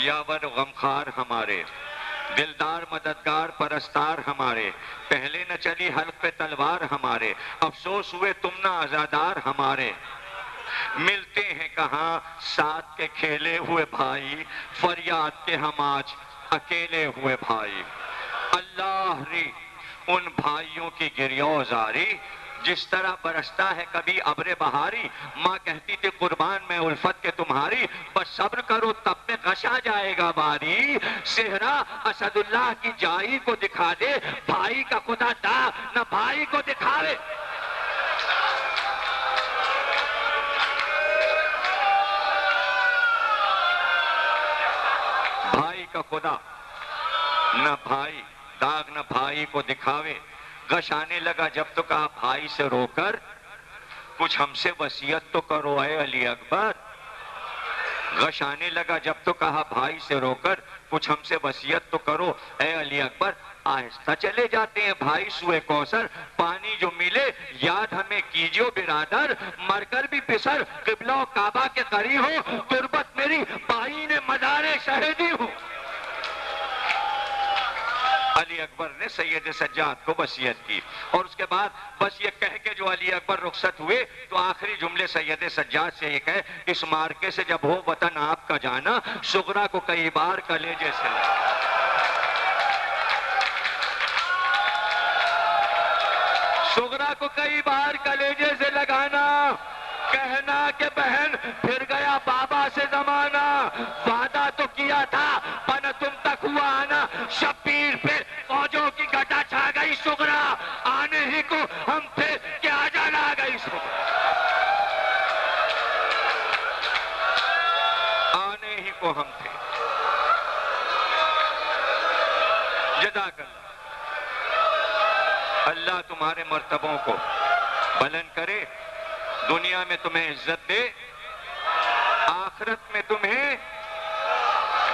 یاور غمخار ہمارے، دلدار مددگار پرستار ہمارے، پہلے نہ چلی حلق پہ تلوار ہمارے، افسوس ہوئے تم نہ عزادار ہمارے، ملتے ہیں کہاں ساتھ کے کھیلے ہوئے بھائی، فریاد کے ہم آج اکیلے ہوئے بھائی، اللہ ری ان بھائیوں کی گریوزاری، جس طرح برستا ہے کبھی ابر بہاری، ماں کہتی تھی قربان میں الفت کے تمہاری، بس صبر کرو تب میں غش آ جائے گا باری، صحرا اسد اللہ کی جائی کو دکھا دے، بھائی کا خدا دا نہ بھائی کو دکھاوے۔ بھائی کا خدا نہ بھائی داغ نہ بھائی کو دکھاوے، غش آنے لگا جب تو کہا بھائی سے رو کر کچھ ہم سے وصیت تو کرو اے علی اکبر، غش آنے لگا جب تو کہا بھائی سے رو کر کچھ ہم سے وصیت تو کرو اے علی اکبر، آہستہ چلے جاتے ہیں بھائی سوئے کوثر، پانی جو ملے یاد ہمیں کیجو برادر، مر کر بھی پسر قبلہ و کعبہ کے قریب ہو، تربت میری بھائی نے مدار شہیدی ہو۔ علی اکبر نے سید سجاد کو وصیت کی، اور اس کے بعد بس یہ کہہ کے جو علی اکبر رخصت ہوئے تو آخری جملے سید سجاد سے یہ کہے، اس مارکے سے جب ہو وطن آپ کا جانا، صغرا کو کئی بار کلیجے سے لگا۔ صغرا کو کئی بار کلیجے سے لگانا، کہنا کہ بہن پھر گیا بابا سے زمانہ، وعدہ تو کیا تھا پن تم تک ہوا آنا، شبیر پہ فوجوں کی گھٹا چھا گئی صغرا، آنے ہی کو ہم تھے کہ آ جانا آ گئی صغرا، آنے ہی کو ہم تھے۔ جزاک اللہ، اللہ تمہارے مرتبوں کو بلند کرے، دنیا میں تمہیں عزت دے، آخرت میں تمہیں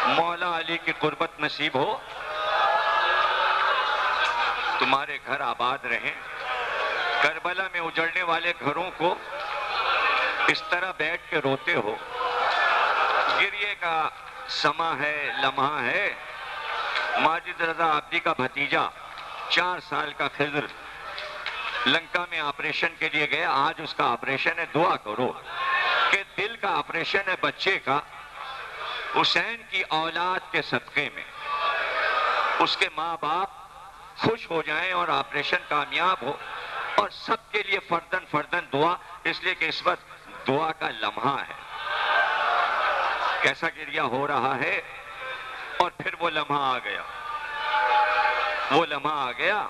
مولا علی کی قربت نصیب ہو، تمہارے گھر آباد رہیں، کربلا میں اجڑنے والے گھروں کو اس طرح بیٹھ کے روتے ہو، گریے کا سما ہے لمحہ ہے، ماجد رضا عابدی کا بھتیجا 4 سال کا خضر لنکا میں آپریشن کے لیے گیا، آج اس کا آپریشن ہے، دعا کرو کہ دل کا آپریشن ہے بچے کا، حسین کی اولاد کے صدقے میں اس کے ماں باپ خوش ہو جائیں اور آپریشن کامیاب ہو، اور سب کے لیے فردن فردن دعا، اس لیے کہ اس وقت دعا کا لمحہ ہے، کیسا گریہ ہو رہا ہے، اور پھر وہ لمحہ آ گیا، وہ لمحہ آ گیا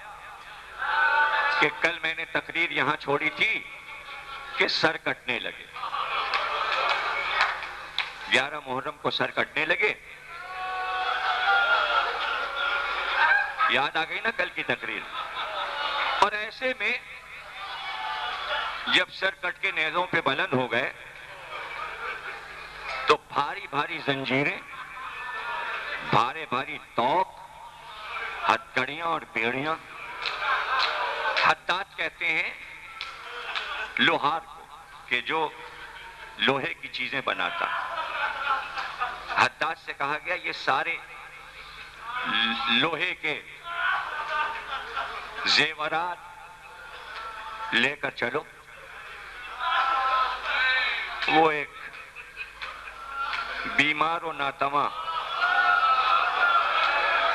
کہ کل میں نے تقریر یہاں چھوڑی تھی کہ سر کٹنے لگے، 11 محرم کو سر کٹنے لگے، یاد آ گئی نا کل کی تقریر، اور ایسے میں جب سر کٹ کے نیزوں پہ بلند ہو گئے تو بھاری بھاری زنجیریں، بھارے بھاری توق، ہتھکڑیاں اور بیڑیاں، حداد کہتے ہیں لوہار کو کہ جو لوہے کی چیزیں بناتا، حداد سے کہا گیا یہ سارے لوہے کے زیورات لے کر چلو، وہ ایک بیمار و ناتواں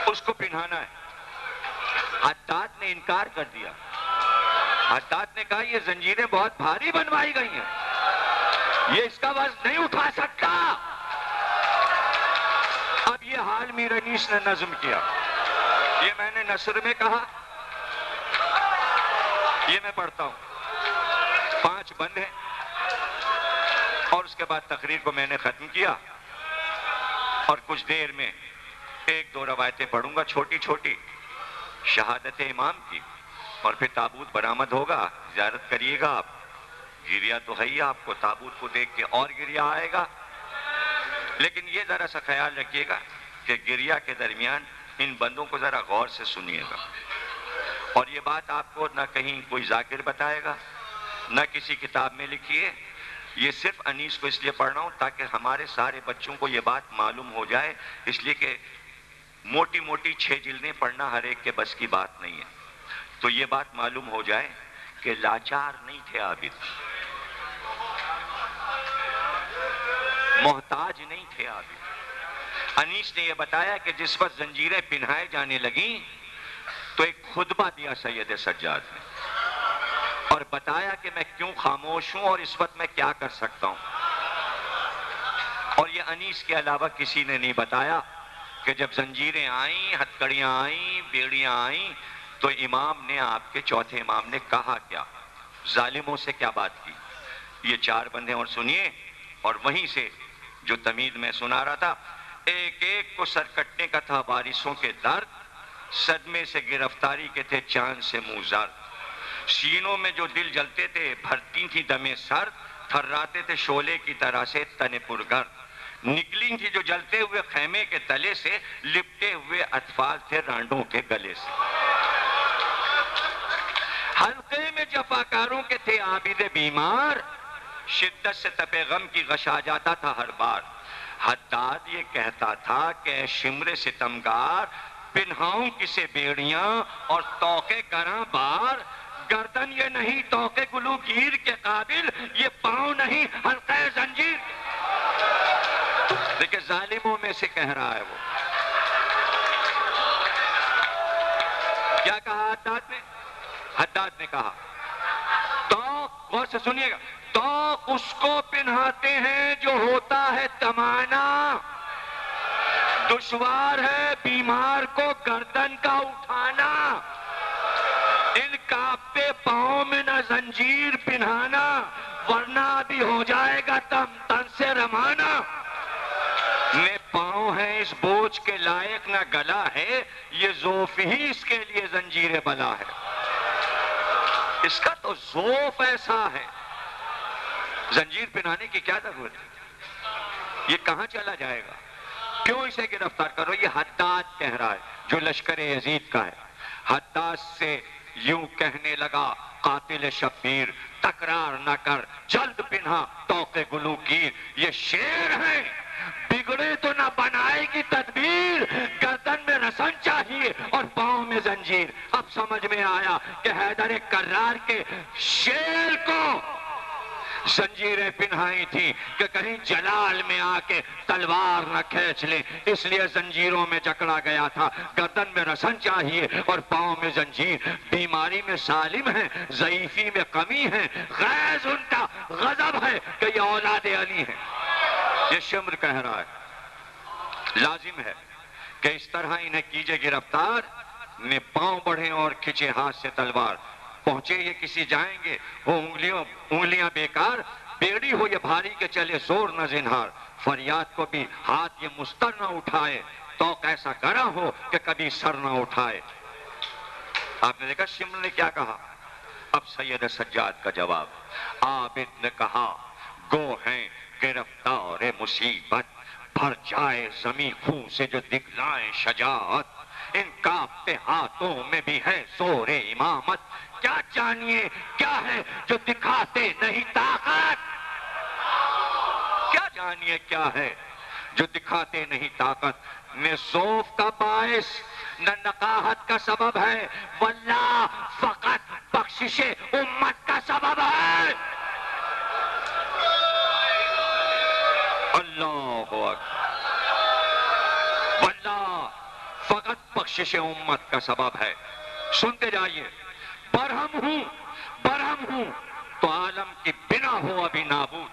اس کو پہنانا ہے۔ حداد نے انکار کر دیا، حداد نے کہا یہ زنجیریں بہت بھاری بنوائی گئی ہیں، یہ اس کا وزن نہیں اٹھا سکتا۔ اب یہ حال میر انیس نے نظم کیا، یہ میں نے نثر میں کہا، یہ میں پڑھتا ہوں، 5 بند ہیں، اور اس کے بعد تقریر کو میں نے ختم کیا، اور کچھ دیر میں 1-2 روایتیں پڑھوں گا چھوٹی چھوٹی شہادت امام کی، اور پھر تابوت برآمد ہوگا، زیارت کریے گا آپ، گریہ تو ہے ہی، آپ کو تابوت کو دیکھ کے اور گریہ آئے گا، لیکن یہ ذرا سا خیال رکھیے گا کہ گریہ کے درمیان ان بندوں کو ذرا غور سے سنیے گا، اور یہ بات آپ کو نہ کہیں کوئی ذاکر بتائے گا، نہ کسی کتاب میں لکھی ہے، یہ صرف انیس کو اس لیے پڑھ رہا ہوں تاکہ ہمارے سارے بچوں کو یہ بات معلوم ہو جائے، اس لیے کہ موٹی موٹی 6 جلدیں پڑھنا ہر ایک کے بس کی بات نہیں ہے. تو یہ بات معلوم ہو جائے کہ لاچار نہیں تھے عابد، محتاج نہیں تھے عابد. انیس نے یہ بتایا کہ جس وقت زنجیریں پہنائے جانے لگیں تو ایک خطبہ دیا سید سجاد نے اور بتایا کہ میں کیوں خاموش ہوں اور اس وقت میں کیا کر سکتا ہوں. اور یہ انیس کے علاوہ کسی نے نہیں بتایا کہ جب زنجیریں آئیں، ہتھکڑیاں آئیں، بیڑیاں آئیں تو امام نے، آپ کے چوتھے امام نے کہا کیا، ظالموں سے کیا بات کی. یہ 4 بندے اور سنیے، اور وہیں سے جو تمید میں سنا رہا تھا، ایک ایک کو سر کٹنے کا تھا بارشوں کے درد، صدمے سے گرفتاری کے تھے چاند سے منہ زرد، سینوں میں جو دل جلتے تھے بھرتی تھی دمیں سرد، تھراتے تھے شعلے کی طرح سے تن پرگرد، نکلی تھی جو جلتے ہوئے خیمے کے تلے سے، لپٹے ہوئے اطفال تھے رانڈوں کے گلے سے. حلقے میں جفاکاروں کے تھے عابد بیمار، شدت سے تپے غم کی غش آ جاتا تھا ہر بار. حداد یہ کہتا تھا کہ اے شمر ستمگار، پنہاؤں کسے بیڑیاں اور توقے کراں بار، گردن یہ نہیں توقے گلو گیر کے قابل، یہ پاؤں نہیں حلقہ زنجیر. دیکھیں ظالموں میں سے کہہ رہا ہے وہ. کیا کہا حداد نے؟ حداد نے کہا تو غور سے سنیے گا، تو اس کو پہناتے ہیں جو ہوتا ہے تمانا، دشوار ہے بیمار کو گردن کا اٹھانا، ان کانپتے پاؤں میں نہ زنجیر پہنانا، ورنہ بھی ہو جائے گا تن سے رمانا. نہ پاؤں ہے اس بوجھ کے لائق نہ گلا ہے، یہ ذوف ہی اس کے لیے زنجیر بلا ہے. اس کا تو ذوف ایسا ہے، زنجیر پہنانے کی کیا ضرورت ہے؟ یہ کہاں چلا جائے گا؟ کیوں اسے گرفتار کرو؟ یہ حداد کہہ رہا ہے جو لشکر یزید کا ہے. حداد سے یوں کہنے لگا قاتل شبیر، تکرار نہ کر جلد پنہا توقے گلو کی. یہ شیر ہے، بگڑے تو نہ بنائے گی تدبیر، گردن میں رسن چاہیے اور پاؤں میں زنجیر. اب سمجھ میں آیا کہ حیدر کرار کے شیر کو زنجیریں پنہائی تھی کہ کہیں جلال میں آ کے تلوار نہ کھینچ لے، اس لیے زنجیروں میں جکڑا گیا تھا. گردن میں رسن چاہیے اور پاؤں میں زنجیر. بیماری میں سالم ہے، ضعیفی میں کمی ہے، غیظ ان کا غضب ہے کہ یہ اولاد علی ہے. یہ شمر کہہ رہا ہے لازم ہے کہ اس طرح انہیں کیجے گرفتار، نے پاؤں بڑھیں اور کھچے ہاتھ سے تلوار. پہنچے یہ کسی جائیں گے وہ انگلیاں بیکار، بیڑی ہو یہ بھاری کے چلے زور نہ زنہار. فریاد کو بھی ہاتھ یہ مستر نہ اٹھائے، تو کیسا کرا ہو کہ کبھی سر نہ اٹھائے. آپ نے دیکھا شمر نے کیا کہا. اب سید سجاد کا جواب. عابد نے کہا گو ہیں گرفتار مصیبت، بھر جائے زمین خون سے جو دکھلائیں شجاعت، ان کانپتے ہاتھوں میں بھی ہے زور امامت. کیا جانیے کیا ہے جو دکھاتے نہیں طاقت، کیا جانیے کیا ہے جو دکھاتے نہیں طاقت. نہ ذوف کا باعث نہ نقاہت کا سبب ہے، واللہ فقط بخشش امت کا سبب ہے. اللہ اکبر. واللہ فقط بخشش امت کا سبب ہے. سنتے جائیے. برہم ہوں تو عالم کی بنا ہو ابھی نابود.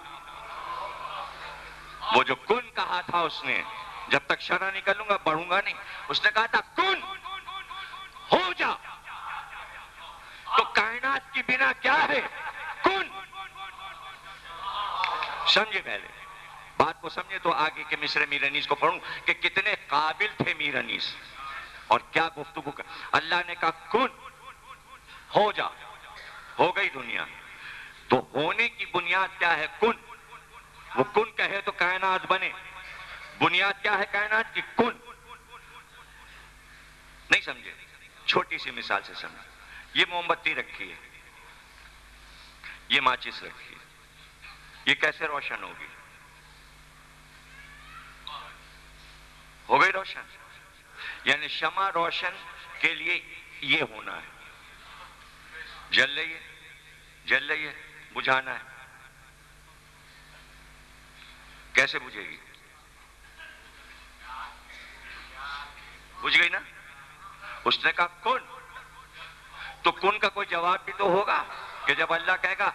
وہ جو کن کہا تھا اس نے، جب تک شرح نہیں کروں گا بڑھوں گا نہیں، اس نے کہا تھا کن ہو جا. تو کائنات کی بنا کیا ہے؟ کن. سمجھے پہلے بات کو، سمجھے تو آگے کے مصرع میر انیس کو پڑھوں کہ کتنے قابل تھے میر انیس اور کیا گفتگو کر. اللہ نے کہا کن ہو جا، ہو گئی دنیا. تو ہونے کی بنیاد کیا ہے؟ کن. وہ کن کہے تو کائنات بنے. بنیاد کیا ہے کائنات کی؟ کن. نہیں سمجھے؟ چھوٹی سی مثال سے سمجھے. یہ موم بتی رکھی ہے، یہ ماچس رکھی ہے. یہ کیسے روشن ہوگی؟ ہو گئی روشن؟ یعنی شمع روشن کے لیے یہ ہونا ہے، جل رہی ہے، جل رہی ہے، بجھانا ہے. کیسے بجھے گی؟ بجھ گئی نا؟ اس نے کہا کن، تو کن کا کوئی جواب بھی تو ہوگا کہ جب اللہ کہے گا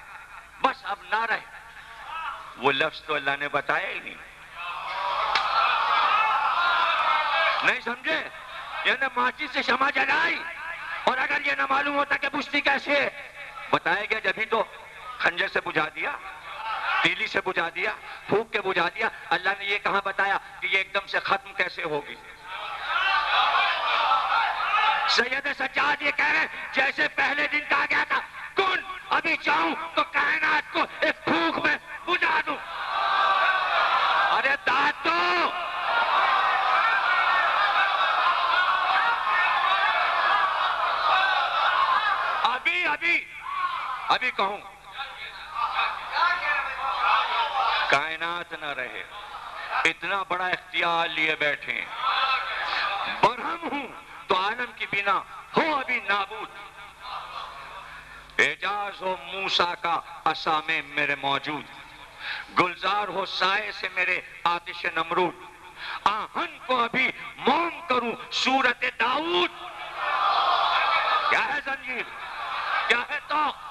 بس اب نہ رہے. وہ لفظ تو اللہ نے بتایا ہی نہیں. نہیں سمجھے؟ یعنی ماچس سے شمع جلائی، اور اگر یہ نہ معلوم ہوتا کہ بجھتی کیسے ہے، بتایا گیا جبھی تو خنجر سے بجھا دیا، تیلی سے بجھا دیا، پھونک کے بجھا دیا. اللہ نے یہ کہاں بتایا کہ یہ ایک دم سے ختم کیسے ہوگی؟ سید سجاد یہ کہہ رہے ہیں جیسے پہلے دن کہا گیا تھا کن، ابھی چاہوں تو کائنات کو ایک پھونک میں بجھا دوں. ارے داد دو. ابھی کہوں کائنات نہ رہے، اتنا بڑا اختیار لیے بیٹھے. برہم ہوں تو عالم کی بنا ہو ابھی نابود. اعجاز ہو موسیٰ کا عصا میں میرے موجود، گلزار ہو سائے سے میرے آتش نمرود. آہن کو ابھی موم کروں صورت داؤد. کیا ہے زنجیر؟ کیا ہے توق؟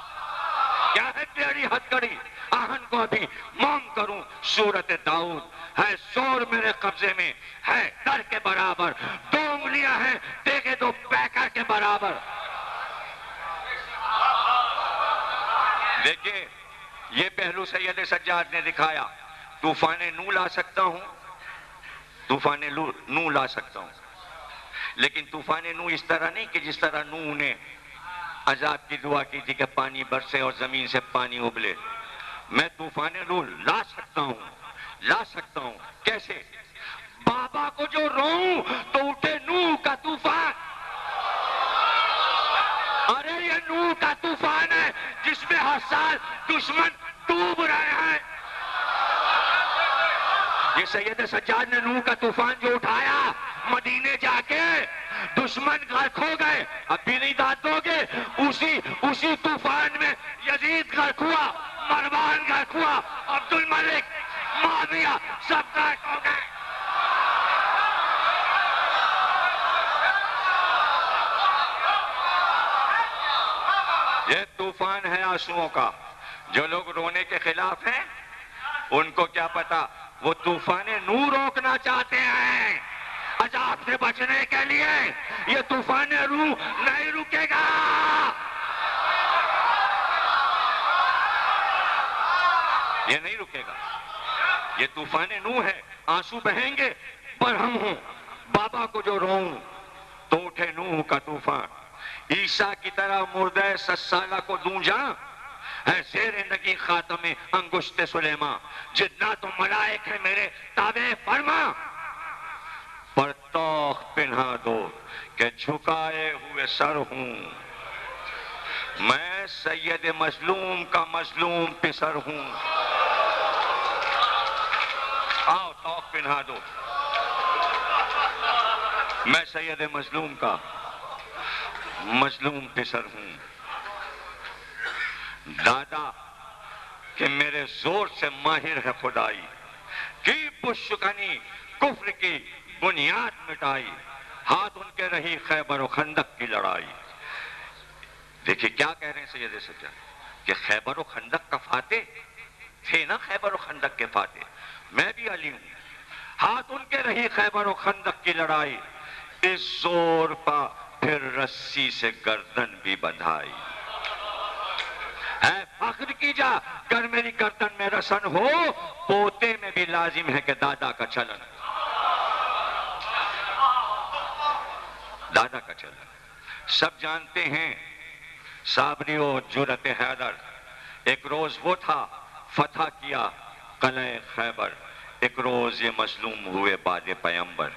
کیا ہے پیاری ہتھکڑی؟ آہن کو ابھی موم کروں صورت داؤد. ہے زور میرے قبضے میں ہے در کے برابر، دو انگلیاں ہیں دیکھے دو پیکر کے برابر. دیکھیے یہ پہلو سید سجاد نے دکھایا. طوفان نو لا سکتا ہوں، طوفان نو لا سکتا ہوں، لیکن طوفان نو اس طرح نہیں کہ جس طرح نو نے عذاب کی دعا کی تھی کہ پانی برسے اور زمین سے پانی ابلے. میں طوفان نو لا سکتا ہوں، لا سکتا ہوں. کیسے؟ بابا کو جو روؤں تو اٹھے نو کا طوفان. ارے یہ نو کا طوفان ہے جس میں ہر سال دشمن ڈوب رہے ہیں. یہ سید سجاد نے نو کا طوفان جو اٹھایا مدینے جا کے، دشمن غرق ہو گئے. اب بھی نہیں داد دو گے؟ اسی طوفان میں یزید غرق ہوا، مروان غرق ہوا، عبد الملک، معاویہ سب غرق ہو گئے. یہ طوفان ہے آنسوؤں کا. جو لوگ رونے کے خلاف ہیں ان کو کیا پتا وہ طوفان نو روکنا چاہتے ہیں عذاب سے بچنے کے لیے. یہ طوفان نو نہیں رکے گا. یہ نہیں رکے گا. یہ طوفان نو ہے. آنسو بہیں گے. برہم ہوں بابا کو جو روؤں تو اٹھے نوح کا طوفان. عیسیٰ کی طرح مردہ 7 سالہ کو دوں جاں، ہے زیر نگی خاتم انگشت سلیمان. جنات و ملائک ہے میرے تابع فرما، پر توخ پنہا دو کہ جھکائے ہوئے سر ہوں. میں سید مظلوم کا مظلوم پسر ہوں. آؤ توخ پنہا دو. میں سید مظلوم کا مظلوم پسر ہوں. دادا کہ میرے زور سے ماہر ہے خدائی، کی پشکنی کفر کی بنیاد مٹائی. ہاتھ ان کے رہی خیبر و خندق کی لڑائی. دیکھیں کیا کہہ رہے ہیں سید سجاد کہ خیبر و خندق کا فاتح تھے نا. خیبر و خندق کے فاتح میں بھی علی ہوں. ہاتھ ان کے رہی خیبر و خندق کی لڑائی. اس زور پا پھر رسی سے گردن بھی بندھائی. ہے فخر کی جا گر میری گردن میں رسن ہو، پوتے میں بھی لازم ہے کہ دادا کا چلن. دادا کا چلن سب جانتے ہیں. صابری و جرأت حیدر. ایک روز وہ تھا فتح کیا قلعہ خیبر. ایک روز یہ مظلوم ہوئے بعد پیمبر.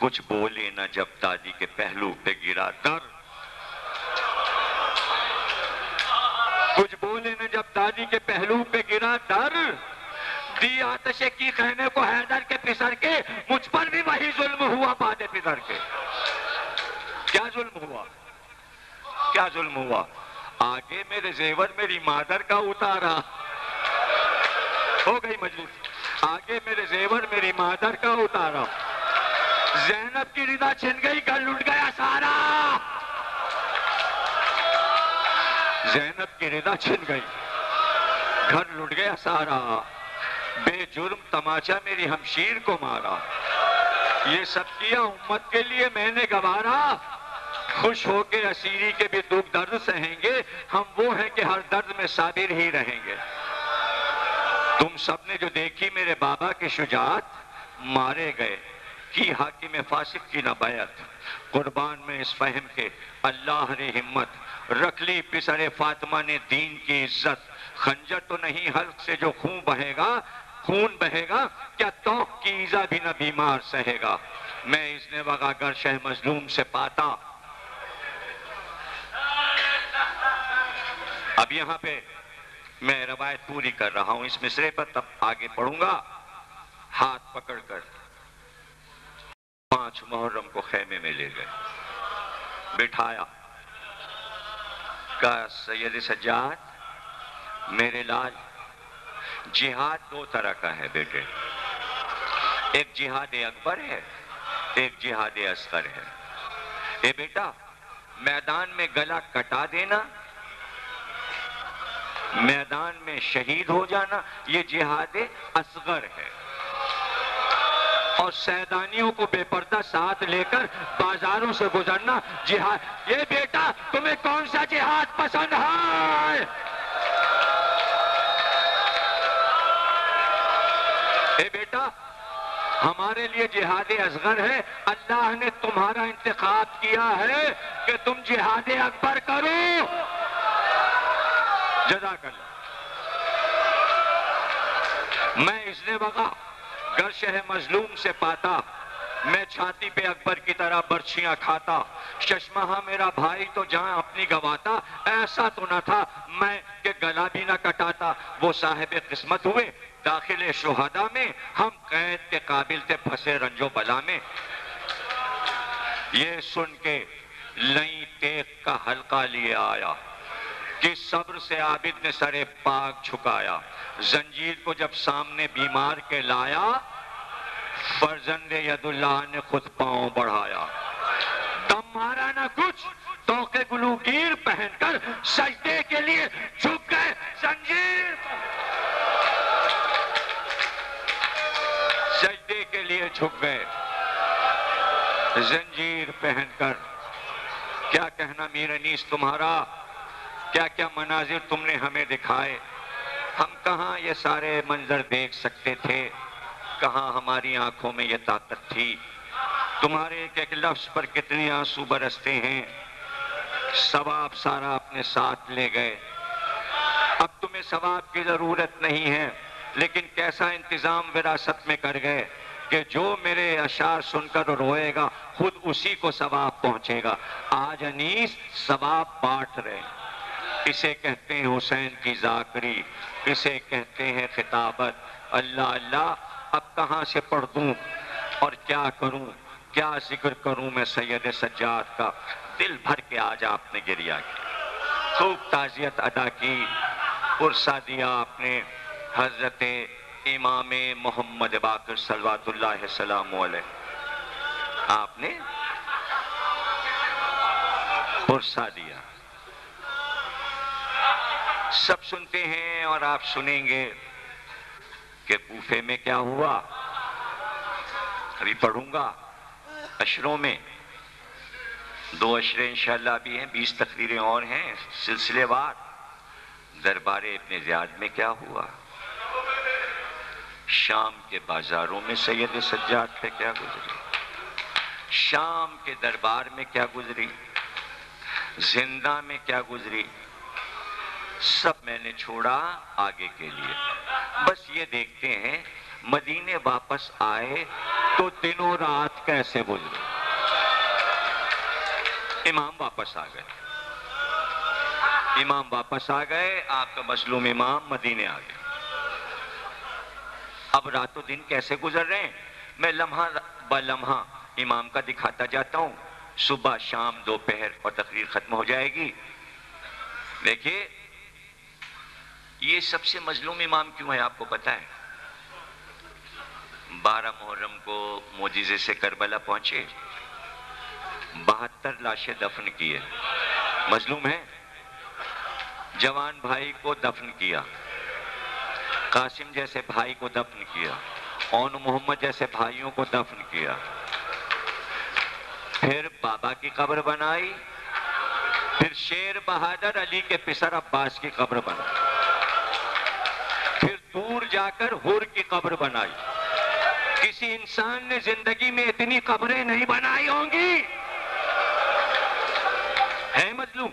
کچھ بولے نہ جب دادی کے پہلو پہ گرا در. کچھ بولے نہ جب دادی شہزادی کے پہلو پہ گرا در، دی آتش کی خیمے کو حیدر کے پسر کے، مجھ پر بھی وہی ظلم ہوا باد پدر کے۔ کیا ظلم ہوا؟ کیا ظلم ہوا؟ آگے میرے زیور میری مادر کا اتارا، ہو گئی مجلس، آگے میرے زیور میری مادر کا اتارا، زینب کی رضا چھن گئی، گھر لٹ گیا سارا، زینب کی رضا چھن گئی، گھر لٹ گیا سارا، بے جرم تماچا میری ہمشیر کو مارا، یہ سب کیا امت کے لیے میں نے گوارا، خوش ہو کے اسیری کے بھی دکھ درد سہیں گے، ہم وہ ہیں کہ ہر درد میں صابر ہی رہیں گے۔ تم سب نے جو دیکھی میرے بابا کی شجاعت، مارے گئے کی حاکم فاسق کی نہ بیعت، قربان میں اس فہم کے اللہ نے ہمت، رکھ لی پسر فاطمہ نے دین کی عزت، خنجر تو نہیں حلق سے جو خون بہے گا، کیا توق کی ایزا بھی نہ بیمار سہے گا، میں اس نے وغا گر شہ مظلوم سے پاتا۔ اب یہاں پہ میں روایت پوری کر رہا ہوں، اس مصرے پر تب آگے پڑھوں گا۔ ہاتھ پکڑ کر 5 محرم کو خیمے میں لے گئے، بٹھایا، کہا سید سجاد میرے لال، جہاد 2 طرح کا ہے بیٹے، ایک جہاد اکبر ہے، ایک جہاد اصغر ہے۔ اے بیٹا، میدان میں گلا کٹا دینا، میدان میں شہید ہو جانا، یہ جہاد اصغر ہے، اور سیدانیوں کو بے پردہ ساتھ لے کر بازاروں سے گزرنا جہاد۔ یہ بیٹا تمہیں کون سا جہاد پسند ہے؟ اے بیٹا، ہمارے لیے جہاد اصغر ہے، اللہ نے تمہارا انتخاب کیا ہے کہ تم جہاد اکبر کرو۔ جزاک اللہ۔ میں اس نے وغا گر شہ مظلوم سے پاتا، میں چھاتی پہ اکبر کی طرح برچیاں کھاتا، ششمہا میرا بھائی تو جہاں اپنی گواتا، ایسا تو نہ تھا میں کہ گلا بھی نہ کٹاتا۔ وہ صاحب قسمت ہوئے داخل شہداء میں، ہم قید کے قابل تھے پھنسے رنج و بلا میں۔ یہ سن کے لئی تیغ کا حلقہ لیے آیا کہ صبر سے عابد نے سر پاک جھکایا، زنجیر کو جب سامنے بیمار کے لایا، فرزند ید اللہ نے خود پاؤں بڑھایا، دم مارا نہ کچھ توق گلوگیر پہن کر سجدے کے لیے جھک گئے، زنجیر سجدے کے لیے جھک گئے، زنجیر پہن کر۔ کیا کہنا میر انیس تمہارا، کیا کیا مناظر تم نے ہمیں دکھائے، ہم کہاں یہ سارے منظر دیکھ سکتے تھے، کہاں ہماری آنکھوں میں یہ طاقت تھی، تمہارے ایک ایک لفظ پر کتنے آنسو برستے ہیں، ثواب سارا اپنے ساتھ لے گئے۔ اب تمہیں ثواب کی ضرورت نہیں ہے، لیکن کیسا انتظام وراثت میں کر گئے کہ جو میرے اشعار سن کر روئے گا خود اسی کو ثواب پہنچے گا۔ آج انیس ثواب بانٹ رہے ہیں، اسے کہتے ہیں حسین کی ذاکری، اسے کہتے ہیں خطابت۔ اللہ اللہ، اب کہاں سے پڑھ دوں اور کیا کروں، کیا ذکر کروں میں سید سجاد کا۔ دل بھر کے آج آپ نے گریہ کی، خوب تعزیت ادا کی، پرسہ دیا آپ نے حضرت امام محمد باقر صلوات اللہ السلام علیہ، آپ نے پرسہ دیا۔ سب سنتے ہیں اور آپ سنیں گے کہ کوفے میں کیا ہوا، ابھی پڑھوں گا اشروں میں، 2 اشرے انشاءاللہ بھی ہیں، 20 تقریریں اور ہیں سلسلے وار۔ دربار ابن زیاد میں کیا ہوا، شام کے بازاروں میں سید سجاد پہ کیا گزری، شام کے دربار میں کیا گزری، زندہ میں کیا گزری، سب میں نے چھوڑا آگے کے لیے۔ بس یہ دیکھتے ہیں مدینے واپس آئے تو دن و رات کیسے گزرے۔ امام واپس آ گئے، امام واپس آ گئے، آپ کا مظلوم امام مدینے آ گیا۔ اب رات و دن کیسے گزر رہے ہیں، میں لمحہ با لمحہ امام کا دکھاتا جاتا ہوں، صبح شام دوپہر اور تقریر ختم ہو جائے گی۔ دیکھیے یہ سب سے مظلوم امام کیوں ہے آپ کو پتا ہے؟ 12 محرم کو معجزے سے کربلا پہنچے، 72 لاشیں دفن کیے، مظلوم ہے۔ جوان بھائی کو دفن کیا، قاسم جیسے بھائی کو دفن کیا، اون محمد جیسے بھائیوں کو دفن کیا، پھر بابا کی قبر بنائی، پھر شیر بہادر علی کے پسر عباس کی قبر بنائی، پھر دور جا کر حر کی قبر بنائی۔ کسی انسان نے زندگی میں اتنی قبریں نہیں بنائی ہوں گی۔ ہے مظلوم؟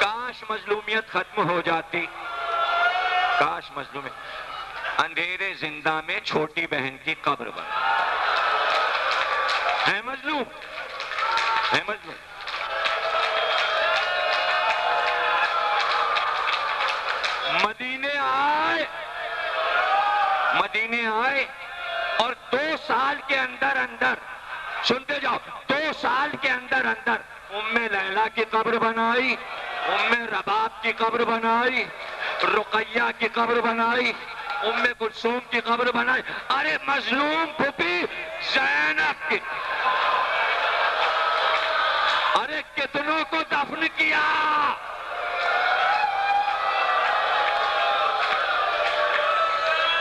کاش مظلومیت ختم ہو جاتی، کاش مظلومیت۔ اندھیرے زندہ میں چھوٹی بہن کی قبر بنا۔ ہے مظلوم؟ ہے مظلوم؟ مدینے آئے اور 2 سال کے اندر اندر، سنتے جاؤ، 2 سال کے اندر اندر ام لیلہ کی قبر بنائی، ام رباب کی قبر بنائی، رقیہ کی قبر بنائی، ام کلثوم کی قبر بنائی، ارے مظلوم پھوپھی زینب کی، ارے کتنوں کو دفن کیا۔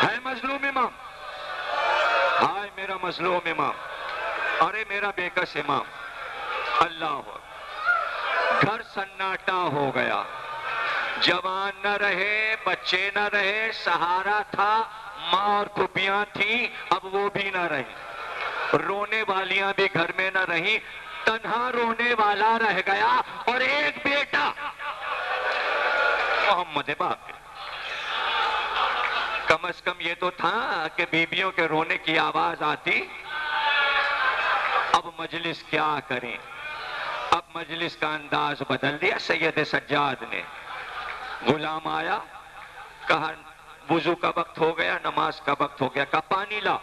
ہے مظلوم امام؟ ہائے میرا مظلوم امام، ارے میرا بےکس امام۔ اللہ اکبر، گھر سناٹا ہو گیا، جوان نہ رہے، بچے نہ رہے، سہارا تھا، ماں اور پھوپھیاں تھیں، اب وہ بھی نہ رہی، رونے والیاں بھی گھر میں نہ رہیں، تنہا رونے والا رہ گیا، اور ایک بیٹا محمد باقر۔ کم از کم یہ تو تھا کہ بیویوں کے رونے کی آواز آتی۔ اب مجلس کیا کریں، اب مجلس کا انداز بدل دیا سید سجاد نے۔ غلام آیا، کہا وضو کا وقت ہو گیا، نماز کا وقت ہو گیا، کہا پانی لا۔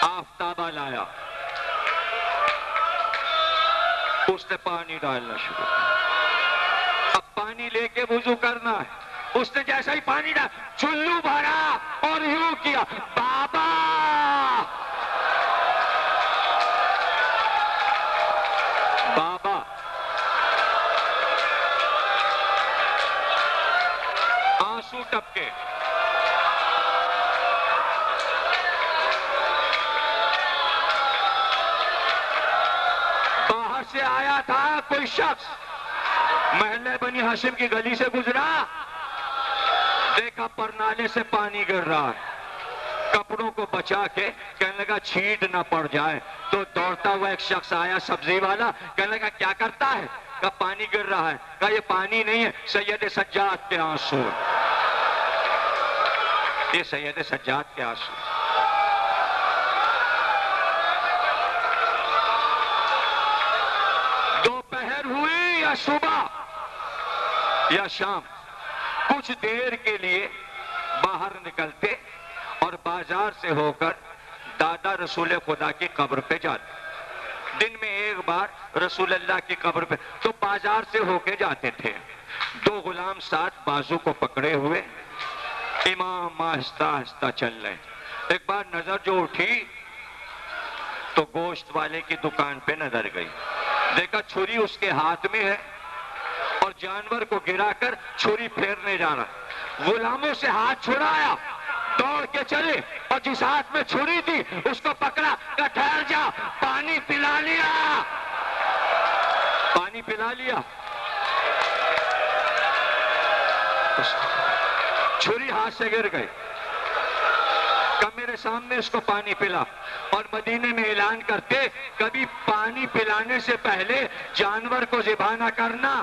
آفتابہ لایا، اس نے پانی ڈالنا شروع کیا۔ اب پانی لے کے وضو کرنا ہے، اس نے جیسا ہی پانی ڈالا، چلو بھرا اور یوں کیا، بابا بابا آنسو ٹپکے۔ باہر سے آیا تھا کوئی شخص، محلہ بنی ہاشم کی گلی سے گزرا، دیکھا پرنالے سے پانی گر رہا ہے، کپڑوں کو بچا کے کہنے لگا چھینٹ نہ پڑ جائے، تو دوڑتا ہوا ایک شخص آیا سبزی والا، کہنے لگا کیا کرتا ہے؟ کہا پانی گر رہا ہے۔ کہا یہ پانی نہیں ہے، سید سجاد کے آنسو، یہ سید سجاد کے آنسو۔ دوپہر ہوئی یا صبح یا شام، کچھ دیر کے لیے باہر نکلتے اور بازار سے ہو کر دادا رسول خدا کی قبر پہ جاتے۔ دن میں ایک بار رسول اللہ کی قبر پہ، تو بازار سے ہو کے جاتے تھے۔ 2 غلام ساتھ بازو کو پکڑے ہوئے، امام آہستہ آہستہ چل رہے۔ ایک بار نظر جو اٹھی تو گوشت والے کی دکان پہ نظر گئی، دیکھا چھری اس کے ہاتھ میں ہے اور جانور کو گرا کر چھری پھیرنے جا رہا۔ غلاموں سے ہاتھ چھڑایا، دوڑ کے چلے اور جس ہاتھ میں چھری تھی اس کو پکڑا، کہ ٹھہر جا، پانی پلا لیا، پانی پلا لیا۔ چھری ہاتھ سے گر گئی، کہ میرے سامنے اس کو پانی پلا۔ اور مدینے میں اعلان کرتے، کبھی پانی پلانے سے پہلے جانور کو ذبح نہ کرنا۔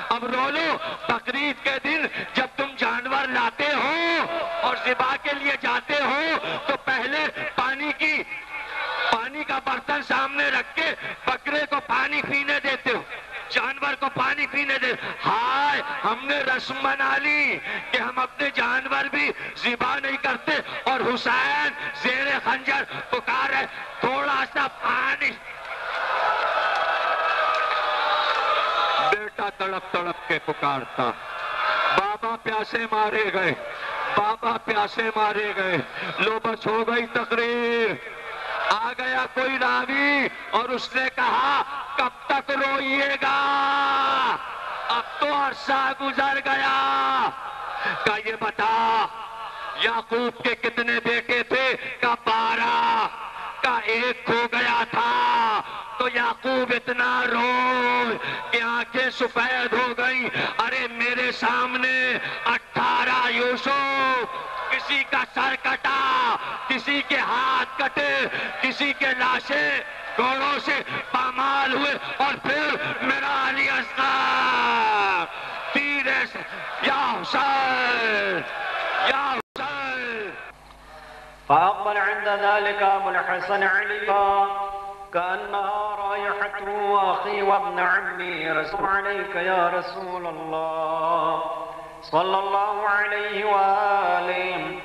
اب رو لو، بقرعید کے دن جب تم جانور لاتے ہو اور ذبح کے لیے جاتے ہو تو پہلے پانی کا برتن سامنے رکھ کے پانی پینے دے. ہائے ہم نے رسم بنا لی کہ ہم اپنے جانور بھی ذبح نہیں کرتے، اور حسین زیر خنجر پکارے تھوڑا سا پانی. بیٹا تڑپ تڑپ کے پکارتا، بابا پیاسے مارے گئے، بابا پیاسے مارے گئے. لو بس ہو گئی تقریر. آ گیا کوئی راوی اور اس نے کہا کب تک روئیے گا، اب تو عرصہ گزر گیا. کہ یہ بتا یعقوب کے کتنے بیٹے تھے؟ کہ 12. کا ایک کھو گیا تھا. تو یعقوب اتنا روئے کہ آنکھیں سفید ہو گئیں. ارے میرے سامنے 18 یوسف، کسی کا سر کٹا، کسی کے ہاتھ کٹے، کسی کے لاشیں گھوڑوں سے پامال ہوئے، اور پھر میرا علی اصغر تیرے سے یا حسین یا حسین. فأقبل عند ذلك أبو الحسن عليا كأنها رائحة أخي وابن عمي رسول عليك يا رسول الله صلى الله عليه وآله.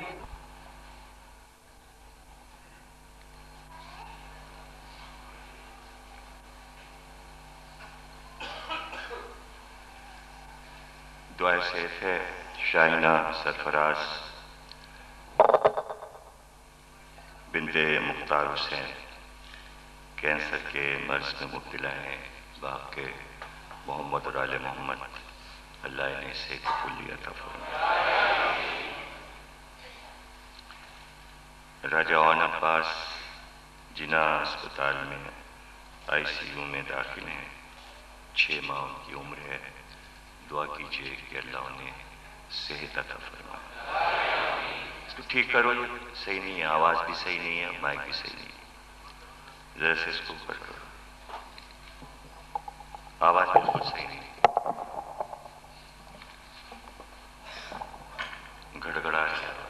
دعائے سیف ہے شاہینہ سرفراز بنت مختار حسین کینسر کے مرض میں مبتلا ہیں. باپ کے محمد اور آل محمد اللہ نے اسے قبولی عطا فرمائے. راجہ عون عباس جناح اسپتال میں ICU میں داخل ہیں. 6 ماہ ان کی عمر ہے. دعا کیجیے کہ اللہ انہیں صحت عطا فرمائے. اس کو ٹھیک کرو، صحیح نہیں ہے، آواز بھی صحیح نہیں ہے، مائک بھی صحیح نہیں ہے. ذرا سے اس کو اوپر کرو، آواز بالکل صحیح نہیں ہے، گڑگڑا رہی ہے آواز.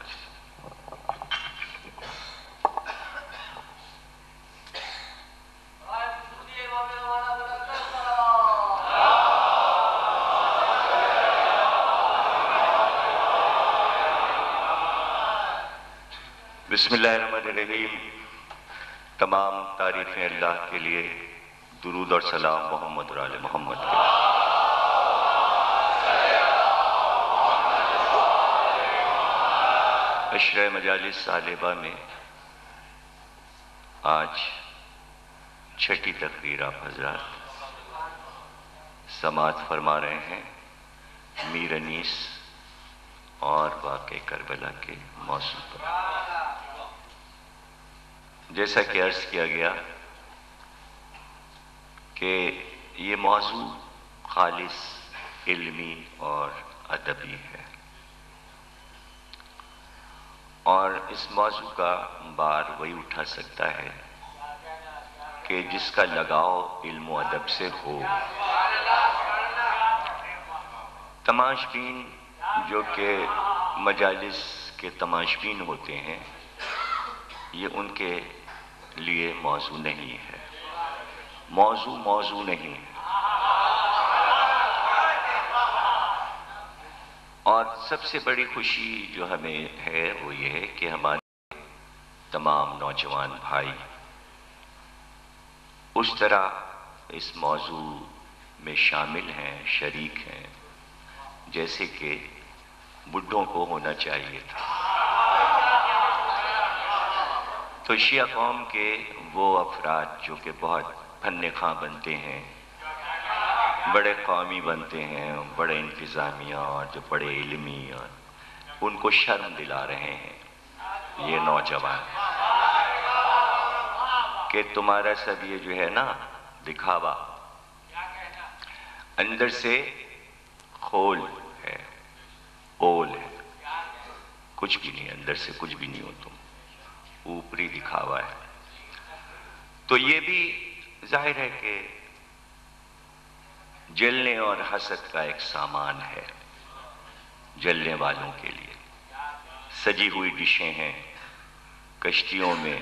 بسم اللہ الرحمن الرحیم. تمام تعریفیں اللہ کے لیے، درود اور سلام محمد اور آل محمد کے لیے. عشرہ مجالس صالبہ میں آج 6ٹھی تقریر آپ حضرات سماعت فرما رہے ہیں میر انیس اور واقع کربلا کے موضوع پر. جیسا کہ عرض کیا گیا کہ یہ موضوع خالص علمی اور ادبی ہے، اور اس موضوع کا بار وہی اٹھا سکتا ہے کہ جس کا لگاؤ علم و ادب سے ہو. تماشبین جو کہ مجالس کے تماشبین ہوتے ہیں، یہ ان کے لیے موضوع نہیں ہے. موضوع نہیں ہے. اور سب سے بڑی خوشی جو ہمیں ہے وہ یہ ہے کہ ہمارے تمام نوجوان بھائی اس طرح اس موضوع میں شامل ہیں، شریک ہیں، جیسے کہ بڈھوں کو ہونا چاہیے تھا. تو شیعہ قوم کے وہ افراد جو کہ بہت فن خواں بنتے ہیں، بڑے قومی بنتے ہیں، بڑے انتظامیہ اور جو بڑے علمی، اور ان کو شرم دلا رہے ہیں یہ نوجوان کہ تمہارا سب یہ جو ہے نا دکھاوا، اندر سے خول ہے، اول ہے، کچھ بھی نہیں، اندر سے کچھ بھی نہیں ہو تم، اوپری دکھاوا ہے. تو یہ بھی ظاہر ہے کہ جلنے اور حسد کا ایک سامان ہے جلنے والوں کے لیے. سجی ہوئی ڈشیں ہیں، کشتیوں میں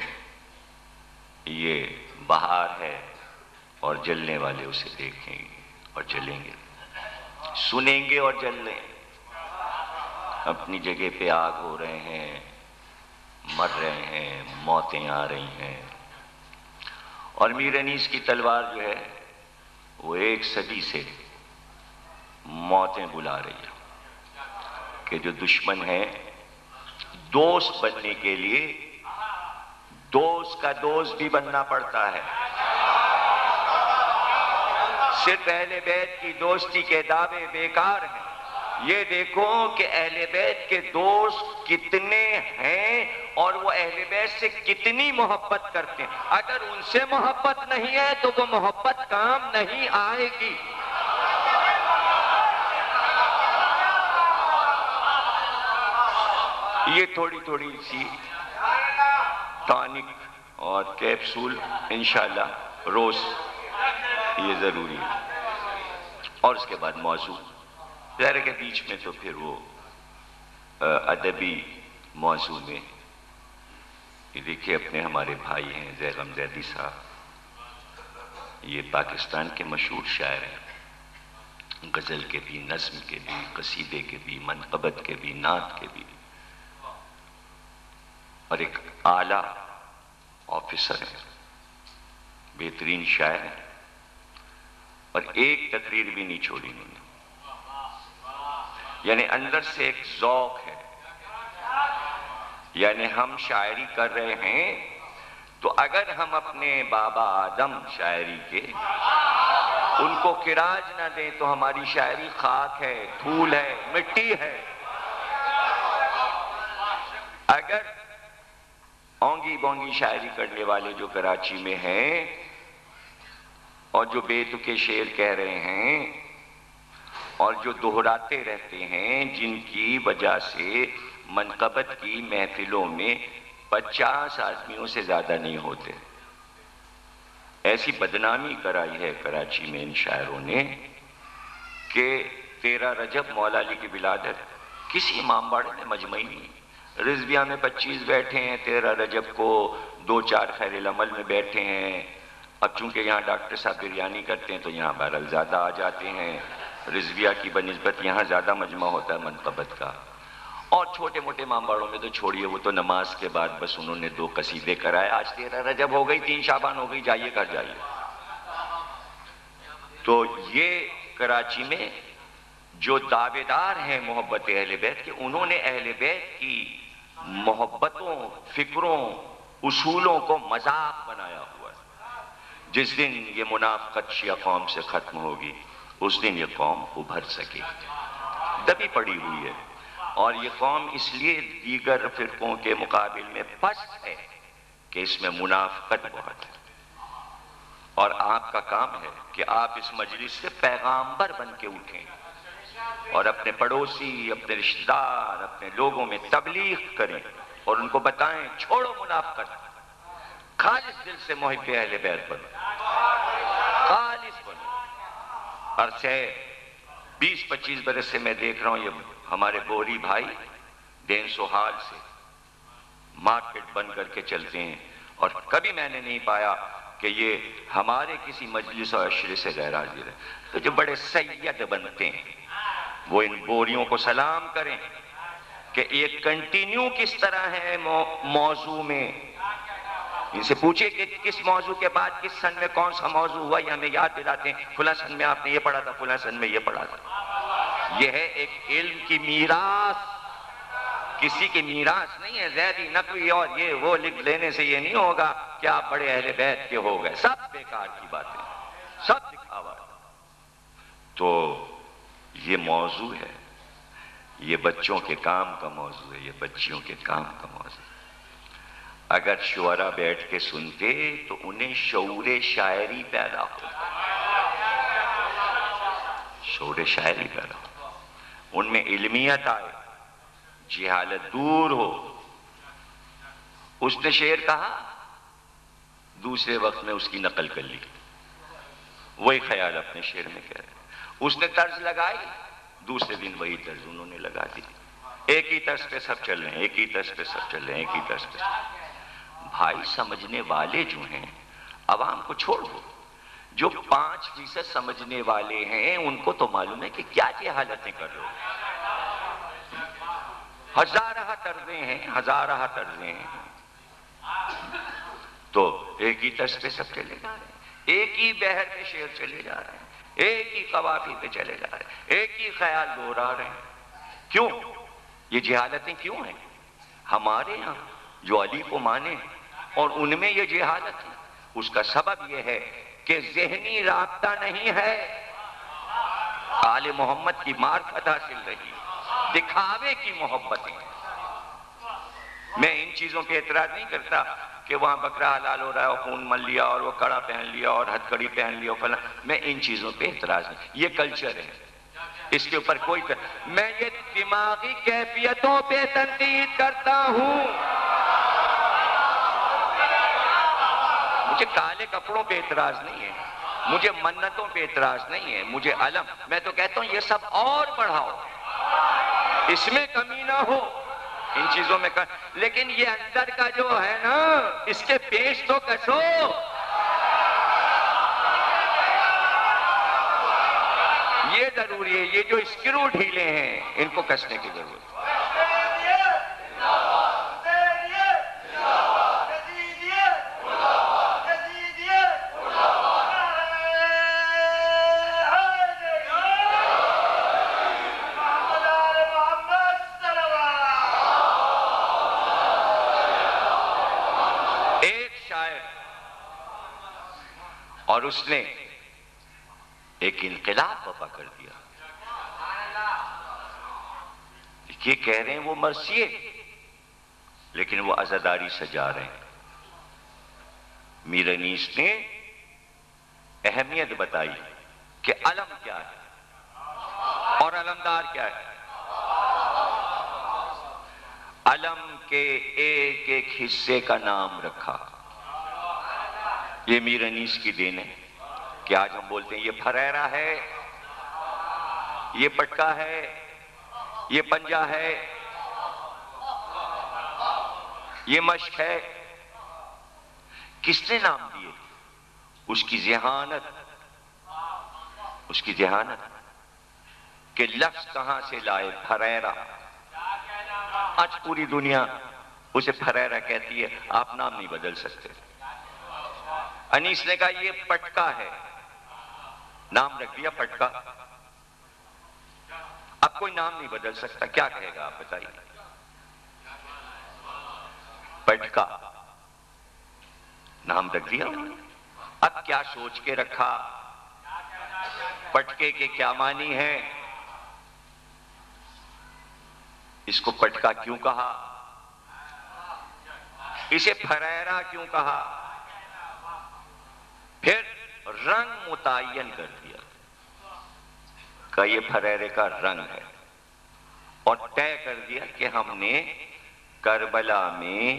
یہ بہار ہے، اور جلنے والے اسے دیکھیں گے اور جلیں گے. سنیں گے اور جل لیں. اپنی جگہ پہ آگ ہو رہے ہیں، مر رہے ہیں، موتیں آ رہی ہیں. اور میر انیس کی تلوار جو ہے وہ 1 صدی سے موتیں بلا رہی ہے کہ جو دشمن ہے دوست بننے کے لیے دوست کا دوست بھی بننا پڑتا ہے. صرف اہل بیت کی دوستی کے دعوے بیکار ہیں. یہ دیکھو کہ اہل بیت کے دوست کتنے ہیں اور وہ اہل بیت سے کتنی محبت کرتے ہیں. اگر ان سے محبت نہیں ہے تو وہ محبت کام نہیں آئے گی. یہ تھوڑی تھوڑی سی ٹانک اور کیپسول انشاءاللہ روز یہ ضروری ہے. اور اس کے بعد موضوع ظاہر کے بیچ میں تو پھر وہ ادبی موضوع میں یہ دیکھیے اپنے ہمارے بھائی ہیں زیغم زیدی صاحب، یہ پاکستان کے مشہور شاعر ہیں، غزل کے بھی، نظم کے بھی، قصیدے کے بھی، منقبت کے بھی، نعت کے بھی، اور ایک اعلیٰ آفیسر ہیں، بہترین شاعر ہیں، اور ایک تقریر بھی نہیں چھوڑی انہوں نے. یعنی اندر سے ایک ذوق ہے. یعنی ہم شاعری کر رہے ہیں تو اگر ہم اپنے بابا آدم شاعری کے ان کو خراج نہ دیں تو ہماری شاعری خاک ہے، دھول ہے، مٹی ہے. اگر اونگی بونگی شاعری کرنے والے جو کراچی میں ہیں اور جو بے تکے شعر کہہ رہے ہیں اور جو دہراتے رہتے ہیں، جن کی وجہ سے منقبت کی محفلوں میں 50 آدمیوں سے زیادہ نہیں ہوتے، ایسی بدنامی کرائی ہے کراچی میں ان شاعروں نے کہ 13 رجب مولا علی کی ولادت کسی امام باڑے نے مجمعی نہیں. رضویہ میں 25 بیٹھے ہیں 13 رجب کو، 2-4 خیر العمل میں بیٹھے ہیں. اب چونکہ یہاں ڈاکٹر صاحب بریانی کرتے ہیں تو یہاں بہرحال زیادہ آ جاتے ہیں. رضویہ کی بنسبت یہاں زیادہ مجمع ہوتا ہے منقبت کا. اور چھوٹے موٹے امام باڑوں میں تو چھوڑیے، وہ تو نماز کے بعد بس انہوں نے 2 قصیدے کرائے. آج 13 رجب ہو گئی، 3 شعبان ہو گئی، جائیے گھر جائیے. تو یہ کراچی میں جو دعوے دار ہیں محبت اہل بیت کے، انہوں نے اہل بیت کی محبتوں، فکروں، اصولوں کو مذاق بنایا ہوا ہے. جس دن یہ منافقت شیعہ قوم سے ختم ہوگی اس دن یہ قوم ابھر سکے گی. دبی پڑی ہوئی ہے اور یہ قوم اس لیے دیگر فرقوں کے مقابل میں پست ہے کہ اس میں منافقت بہت ہے. اور آپ کا کام ہے کہ آپ اس مجلس سے پیغامبر بن کے اٹھیں اور اپنے پڑوسی، اپنے رشتہ دار، اپنے لوگوں میں تبلیغ کریں اور ان کو بتائیں چھوڑو منافقت، خالص دل سے محب اہل بیت بنو، خالص بنو. عرصے 20-25 برس سے میں دیکھ رہا ہوں یہ ہمارے بوری بھائی دین سوحال سے مارکیٹ بن کر کے چلتے ہیں اور کبھی میں نے نہیں پایا کہ یہ ہمارے کسی مجلس اور عشرے سے غیر حاضر ہے. تو جو بڑے سید بنتے ہیں وہ ان بوریوں کو سلام کریں کہ یہ کنٹینیو کس طرح ہے موضوع میں. ان سے پوچھیں کہ کس موضوع کے بعد کس سن میں کون سا موضوع ہوا، یہ ہمیں یاد دلاتے ہیں فلاں سن میں آپ نے یہ پڑھا تھا، فلاں سن میں یہ پڑھا تھا. یہ ہے ایک علم کی میراث، کسی کی میراث نہیں ہے زیدی نقوی اور یہ وہ لکھ لینے سے یہ نہیں ہوگا کہ آپ بڑے اہل بیت کے ہو گئے. سب بیکار کی باتیں، سب دکھاوا. تو یہ موضوع ہے، یہ بچوں کے کام کا موضوع ہے، یہ بچیوں کے کام کا موضوع ہے. اگر شعراء بیٹھ کے سنتے تو انہیں شعور شاعری پیدا ہو، شعور شاعری پیدا ہو، ان میں علمیت آئے، جہالت دور ہو. اس نے شعر کہا، دوسرے وقت میں اس کی نقل کر لی، وہی خیال اپنے شعر میں کہہ رہے. اس نے طرز لگائی، دوسرے دن وہی طرز انہوں نے لگا دی. ایک ہی طرز پہ سب چل رہے ہیں، ایک ہی طرز پہ سب چل رہے ہیں، ایک ہی طرز پہ. بھائی سمجھنے والے جو ہیں عوام کو چھوڑ دو. جو 5% سمجھنے والے ہیں ان کو تو معلوم ہے کہ کیا جہالتیں کر رہے ہو. ہزارہ طرزیں ہیں، ہزارہ طرزیں ہیں. تو ایک ہی طرز پہ سب چلے جا رہے ہیں، ایک ہی بحر پہ شیر چلے جا رہے ہیں، ایک ہی قوافی پہ چلے جا رہے ہیں، ایک ہی خیال دوہرا رہے ہیں. کیوں؟ یہ جہالتیں کیوں ہیں؟ ہمارے ہاں جو علی کو مانے اور ان میں یہ جہالت ہے، اس کا سبب یہ ہے کہ ذہنی رابطہ نہیں ہے. آل محمد کی معرفت حاصل رہی، دکھاوے کی محبت ہے. میں ان چیزوں پہ اعتراض نہیں کرتا کہ وہاں بکرا حلال ہو رہا ہے اور خون مل لیا اور وہ کڑا پہن لیا اور ہتھ کڑی پہن لیا فلاں. میں ان چیزوں پہ اعتراض نہیں، یہ کلچر ہے، اس کے اوپر کوئی میں یہ دماغی کیفیتوں پہ تنقید کرتا ہوں. مجھے کالے کپڑوں پہ اعتراض نہیں ہے، مجھے منتوں پہ اعتراض نہیں ہے، مجھے علم. میں تو کہتا ہوں یہ سب اور بڑھاؤ، اس میں کمی نہ ہو، ان چیزوں میں لیکن یہ اندر کا جو ہے نا اس کے پیش تو کسو. یہ ضروری ہے، یہ جو اسکرو ڈھیلے ہیں ان کو کسنے کی ضرورت ہے. اور اس نے ایک انقلاب برپا کر دیا. یہ کہہ رہے ہیں وہ مرثیے، لیکن وہ عزاداری سجا رہے ہیں. میر انیس نے اہمیت بتائی کہ علم کیا ہے اور علمدار کیا ہے. علم کے ایک ایک حصے کا نام رکھا. یہ میر انیس کی دین ہے کہ آج ہم بولتے ہیں یہ پھریرا ہے، یہ پٹکا ہے، یہ پنجا ہے، یہ مشق ہے. کس نے نام دیے؟ اس کی ذہانت، اس کی ذہانت کہ لفظ کہاں سے لائے. پھریرا، آج پوری دنیا اسے پھریرا کہتی ہے، آپ نام نہیں بدل سکتے. انیس نے کہا یہ پٹکا ہے، نام رکھ دیا پٹکا. اب کوئی نام نہیں بدل سکتا، کیا کہے گا آپ بتائیے؟ پٹکا نام رکھ دیا. اب کیا سوچ کے رکھا؟ پٹکے کے کیا معنی ہے؟ اس کو پٹکا کیوں کہا؟ اسے پھریرا کیوں کہا؟ پھر رنگ متعین کر دیا کہ یہ پھریرے کا رنگ ہے، اور طے کر دیا کہ ہم نے کربلا میں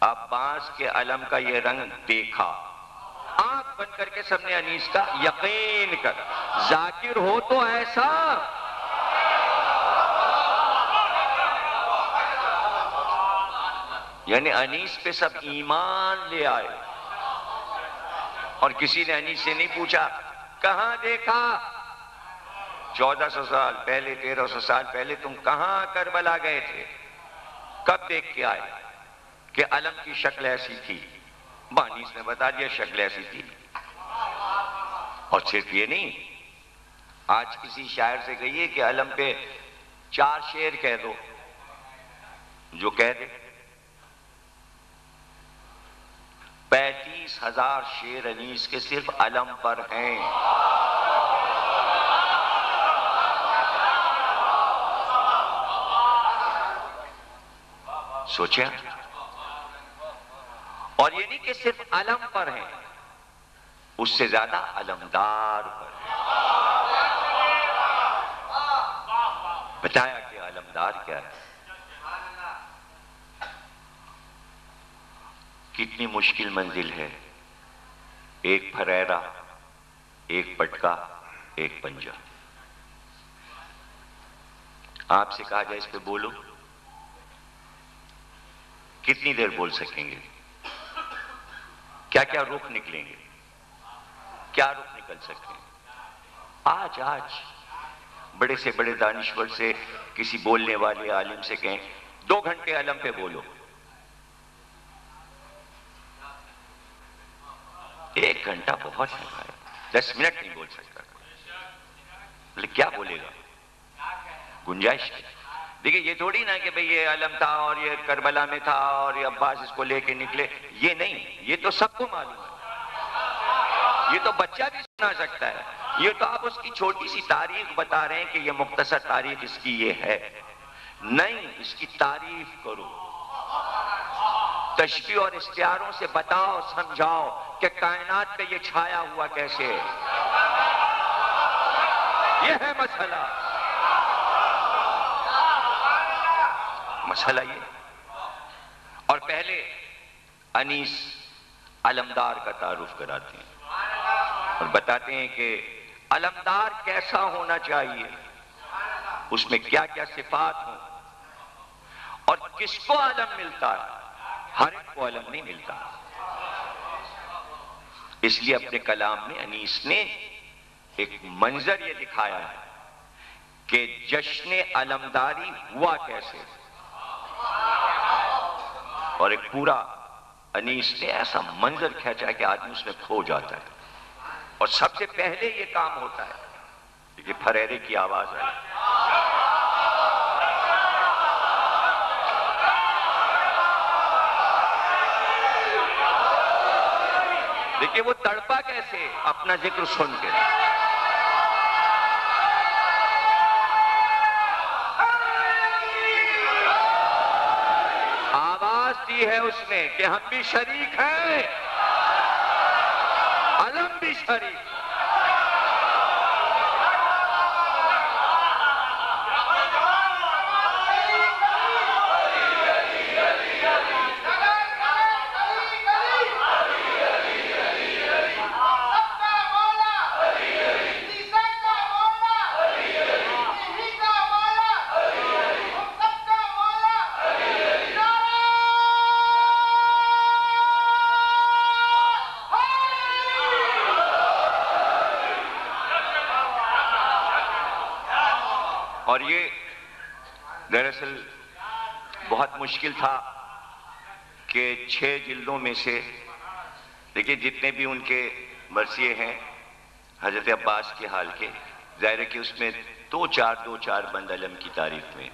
عباس کے علم کا یہ رنگ دیکھا. آنکھ بند کر کے سب نے انیس کا یقین کر. ذاکر ہو تو ایسا. یعنی انیس پہ سب ایمان لے آئے، اور کسی نے انیس سے نہیں پوچھا کہاں دیکھا. 1400 سال پہلے، 1300 سال پہلے تم کہاں کربلا گئے تھے؟ کب دیکھ کے آئے کہ علم کی شکل ایسی تھی؟ انیس نے بتا دیا شکل ایسی تھی. اور صرف یہ نہیں، آج کسی شاعر سے کہیے کہ علم پہ 4 شعر کہہ دو، جو کہہ دے. 35,000 شعر انیس کے صرف علم پر ہیں. سوچیں. اور یہ نہیں کہ صرف علم پر ہیں، اس سے زیادہ علمدار پر ہیں. بتایا کہ علمدار کیا ہے. کتنی مشکل منزل ہے. ایک پھریرا، ایک پٹکا، ایک پنجا. آپ سے کہا جائے اس پہ بولو، کتنی دیر بول سکیں گے؟ کیا کیا رخ نکلیں گے؟ کیا رخ نکل سکتے ہیں؟ آج بڑے سے بڑے دانشور سے کسی بولنے والے عالم سے کہیں 2 گھنٹے علم پہ بولو، 1 گھنٹہ بہت ہے بھائی، 10 منٹ نہیں بول سکتا، لیکن کیا بولے گا؟ گنجائش ہے۔ دیکھیں یہ تھوڑی نا کہ بھئی یہ علم تھا اور یہ کربلا میں تھا اور یہ عباس اس کو لے کے نکلے، یہ نہیں، یہ تو سب کو معلوم ہے، یہ تو بچہ بھی سنا سکتا ہے، یہ تو آپ اس کی چھوٹی سی تاریخ بتا رہے ہیں کہ یہ مختصر تاریخ اس کی یہ ہے، نہیں، اس کی تعریف کرو، تشبیہ اور استعاروں سے بتاؤ، سمجھاؤ کہ کائنات پہ یہ چھایا ہوا کیسے ہے، یہ ہے مسئلہ، مسئلہ یہ۔ اور پہلے انیس علمدار کا تعارف کراتے ہیں اور بتاتے ہیں کہ علمدار کیسا ہونا چاہیے، اس میں کیا کیا صفات ہوں، اور کس کو علم ملتا ہے، ہر ایک کو علم نہیں ملتا۔ اس لیے اپنے کلام میں انیس نے ایک منظر یہ دکھایا ہے کہ جشن علمداری ہوا کیسے، اور ایک پورا انیس نے ایسا منظر کھینچا ہے کہ آدمی اس میں کھو جاتا ہے، اور سب سے پہلے یہ کام ہوتا ہے کہ پھریرے کی آواز آئی، دیکھیے وہ تڑپا کیسے اپنا ذکر سن کے، آواز دی ہے اس نے کہ ہم بھی شریک ہیں، علم بھی شریک، اور یہ دراصل بہت مشکل تھا کہ 6 جلدوں میں سے، دیکھیں جتنے بھی ان کے مرثیے ہیں حضرت عباس کے حال کے، ظاہر ہے کہ اس میں دو چار بند علم کی تعریف میں،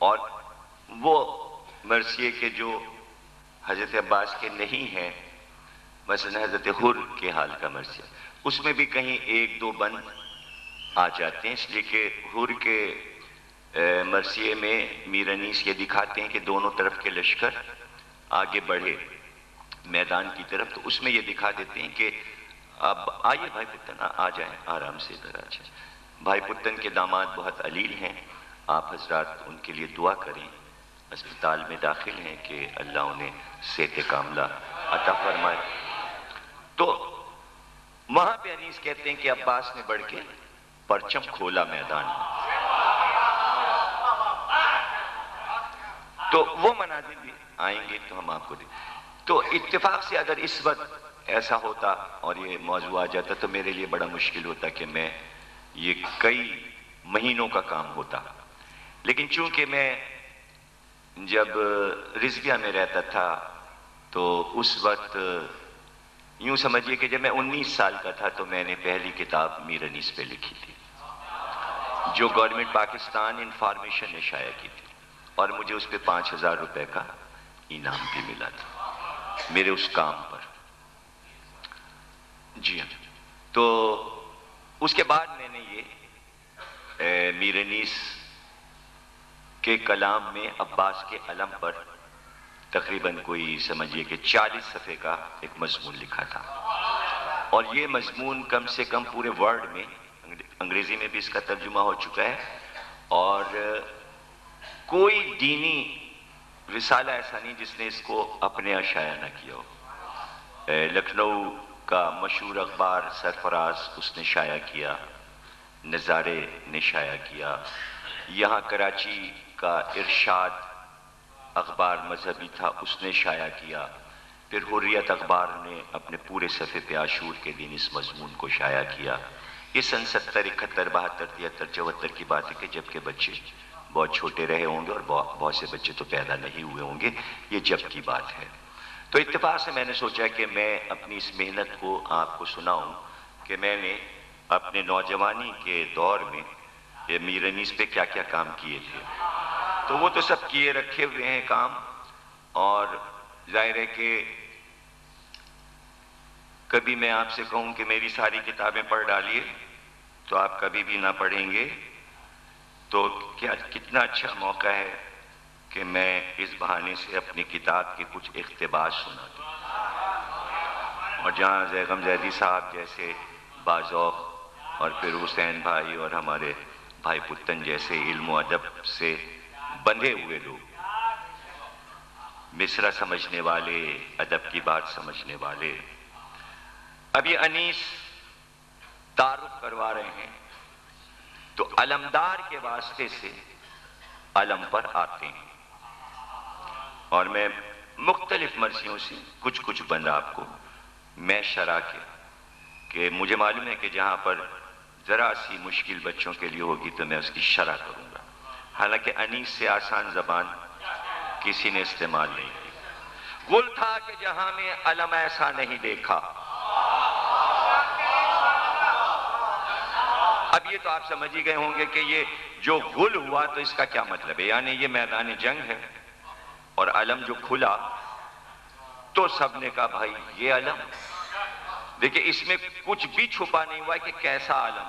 اور وہ مرثیے کے جو حضرت عباس کے نہیں ہیں، مثلا حضرت حر کے حال کا مرثیہ، اس میں بھی کہیں 1-2 بند آ جاتے ہیں، اس لیے کہ حر کے مرثیے میں میر انیس یہ دکھاتے ہیں کہ دونوں طرف کے لشکر آگے بڑھے میدان کی طرف، تو اس میں یہ دکھا دیتے ہیں کہ اب آئیے بھائی پتن آ جائیں، آرام سے ادھر آ جائیں، بھائی پتن کے داماد بہت علیل ہیں، آپ حضرات ان کے لیے دعا کریں، اسپتال میں داخل ہیں کہ اللہ انہیں صحت کاملہ عطا فرمائے۔ تو وہاں پہ انیس کہتے ہیں کہ عباس نے بڑھ کے پرچم کھولا میدان میں، تو وہ مناظر بھی آئیں گے تو ہم آپ کو دیں۔ تو اتفاق سے اگر اس وقت ایسا ہوتا اور یہ موضوع آ جاتا تو میرے لیے بڑا مشکل ہوتا کہ میں یہ کئی مہینوں کا کام ہوتا، لیکن چونکہ میں جب رضویہ میں رہتا تھا تو اس وقت یوں سمجھیے کہ جب میں 19 سال کا تھا تو میں نے پہلی کتاب میر انیس پہ لکھی تھی جو گورنمنٹ پاکستان انفارمیشن نے شائع کی تھی، اور مجھے اس پہ 5000 روپے کا انعام بھی ملا تھا میرے اس کام پر۔ جی ہاں، تو اس کے بعد میں نے یہ میر انیس کے کلام میں عباس کے علم پر تقریباً کوئی سمجھیے کہ 40 صفحے کا ایک مضمون لکھا تھا، اور یہ مضمون کم سے کم پورے ورلڈ میں، انگریزی میں بھی اس کا ترجمہ ہو چکا ہے، اور کوئی دینی رسالہ ایسا نہیں جس نے اس کو اپنے یہاں شائع نہ کیا ہو۔ لکھنؤ کا مشہور اخبار سرفراز اس نے شائع کیا، نظارے نے شائع کیا، یہاں کراچی کا ارشاد اخبار مذہبی تھا اس نے شائع کیا، پھر حریت اخبار نے اپنے پورے صفحے پہ عاشور کے دن اس مضمون کو شائع کیا. یہ سن 70 71 72 73 74 کی بات ہے کہ جب کہ بچے بہت چھوٹے رہے ہوں گے اور بہت سے بچے تو پیدا نہیں ہوئے ہوں گے. یہ جب کی بات ہے. تو اتفاق سے میں نے سوچا کہ میں اپنی اس محنت کو آپ کو سناؤں کہ میں نے اپنے نوجوانی کے دور میں یہ میر انیس پہ کیا کیا کام کیے تھے. تو وہ تو سب کیے رکھے ہوئے ہیں کام، اور ظاہر ہے کہ کبھی میں آپ سے کہوں کہ میری ساری کتابیں پڑھ ڈالیے تو آپ کبھی بھی نہ پڑھیں گے. تو کیا کتنا اچھا موقع ہے کہ میں اس بہانے سے اپنی کتاب کے کچھ اقتباس سنا دوں. اور جہاں زیغم زیدی صاحب جیسے باذوق اور پھر حسین بھائی اور ہمارے بھائی پتن جیسے علم و ادب سے بندھے ہوئے لوگ، مصرع سمجھنے والے، ادب کی بات سمجھنے والے، ابھی انیس تعارف کروا رہے ہیں تو علمدار کے واسطے سے علم پر آتے ہیں. اور میں مختلف مرثیوں سے کچھ بند آپ کو میں شرح کے کہ مجھے معلوم ہے کہ جہاں پر ذرا سی مشکل بچوں کے لیے ہوگی تو میں اس کی شرح کروں گا. حالانکہ انیس سے آسان زبان کسی نے استعمال نہیں کی. گل تھا کہ جہاں میں علم ایسا نہیں دیکھا. اب یہ تو آپ سمجھ ہی گئے ہوں گے کہ یہ جو گل ہوا تو اس کا کیا مطلب ہے. یعنی یہ میدان جنگ ہے اور علم جو کھلا تو سب نے کہا بھائی یہ علم. دیکھیں اس میں کچھ بھی چھپا نہیں ہوا کہ کیسا علم،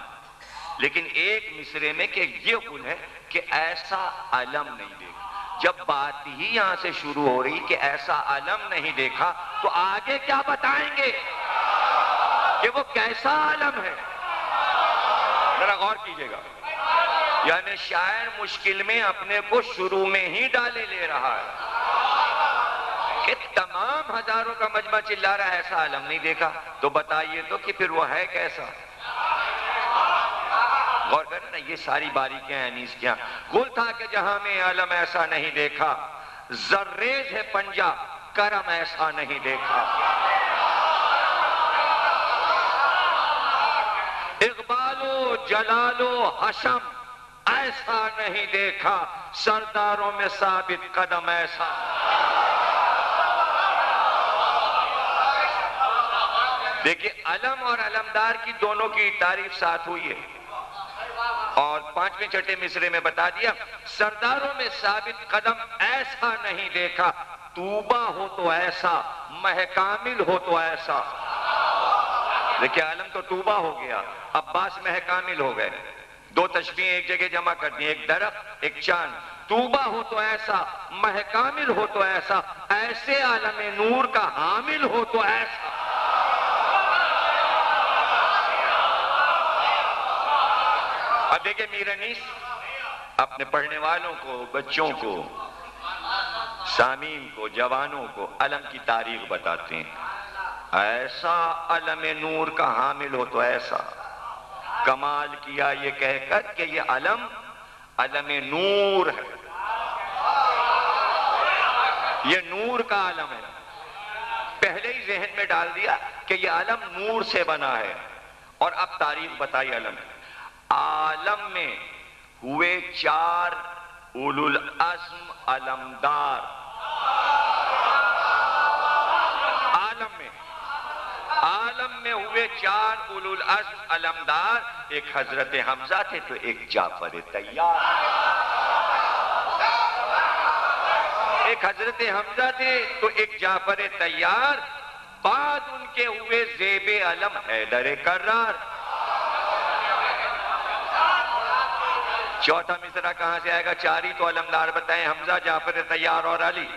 لیکن ایک مصرے میں کہ یہ گل ہے کہ ایسا علم نہیں دیکھا. جب بات ہی یہاں سے شروع ہو رہی کہ ایسا علم نہیں دیکھا تو آگے کیا بتائیں گے کہ وہ کیسا علم ہے. ذرا غور کیجئے گا. یعنی شاعر مشکل میں اپنے کو شروع میں ہی ڈالے لے رہا ہے کہ تمام ہزاروں کا مجمع چلا رہا ہے ایسا علم نہیں دیکھا. تو بتائیے تو کہ پھر وہ ہے کیسا. غور کریں نا، یہ ساری باریکیاں ہیں انیس کیا. گل تھا کہ جہاں میں علم ایسا نہیں دیکھا، زریز ہے پنجہ کرم ایسا نہیں دیکھا. اقبال و جلال و حشم ایسا نہیں دیکھا، سرداروں میں ثابت قدم ایسا. دیکھیں علم اور علمدار کی دونوں کی تعریف ساتھ ہوئی ہے. اور 5ویں چھٹے مصرے میں بتا دیا سرداروں میں ثابت قدم ایسا نہیں دیکھا، توبہ ہو تو ایسا، مہ کامل ہو تو ایسا. دیکھیں عالم تو توبہ ہو گیا، عباس مہ کامل ہو گئے. دو تشبیہیں ایک جگہ جمع کر دی، ایک درخت ایک چاند. توبہ ہو تو ایسا، مہ کامل ہو تو ایسا، ایسے عالم نور کا حامل ہو تو ایسا. اب دیکھیں میر انیس اپنے پڑھنے والوں کو، بچوں کو، سامعین کو، جوانوں کو علم کی تاریخ بتاتے ہیں. ایسا علم نور کا حامل ہو تو ایسا. کمال کیا یہ کہہ کر کہ یہ علم نور ہے، یہ نور کا علم ہے. پہلے ہی ذہن میں ڈال دیا کہ یہ علم نور سے بنا ہے. اور اب تاریخ بتائی علم. عالم میں ہوئے 4 اولو العزم علمدار. عالم میں ہوئے 4 اولو العزم علمدار. ایک حضرت حمزہ تھے تو ایک جعفر طیار. ایک حضرت حمزہ تھے تو ایک جعفر طیار. بعد ان کے ہوئے زیب علم حیدر کرار. چوتھا مصرع کہاں سے آئے گا؟ 4 ہی تو علمدار بتائیں، حمزہ، جعفر طیار اور علی.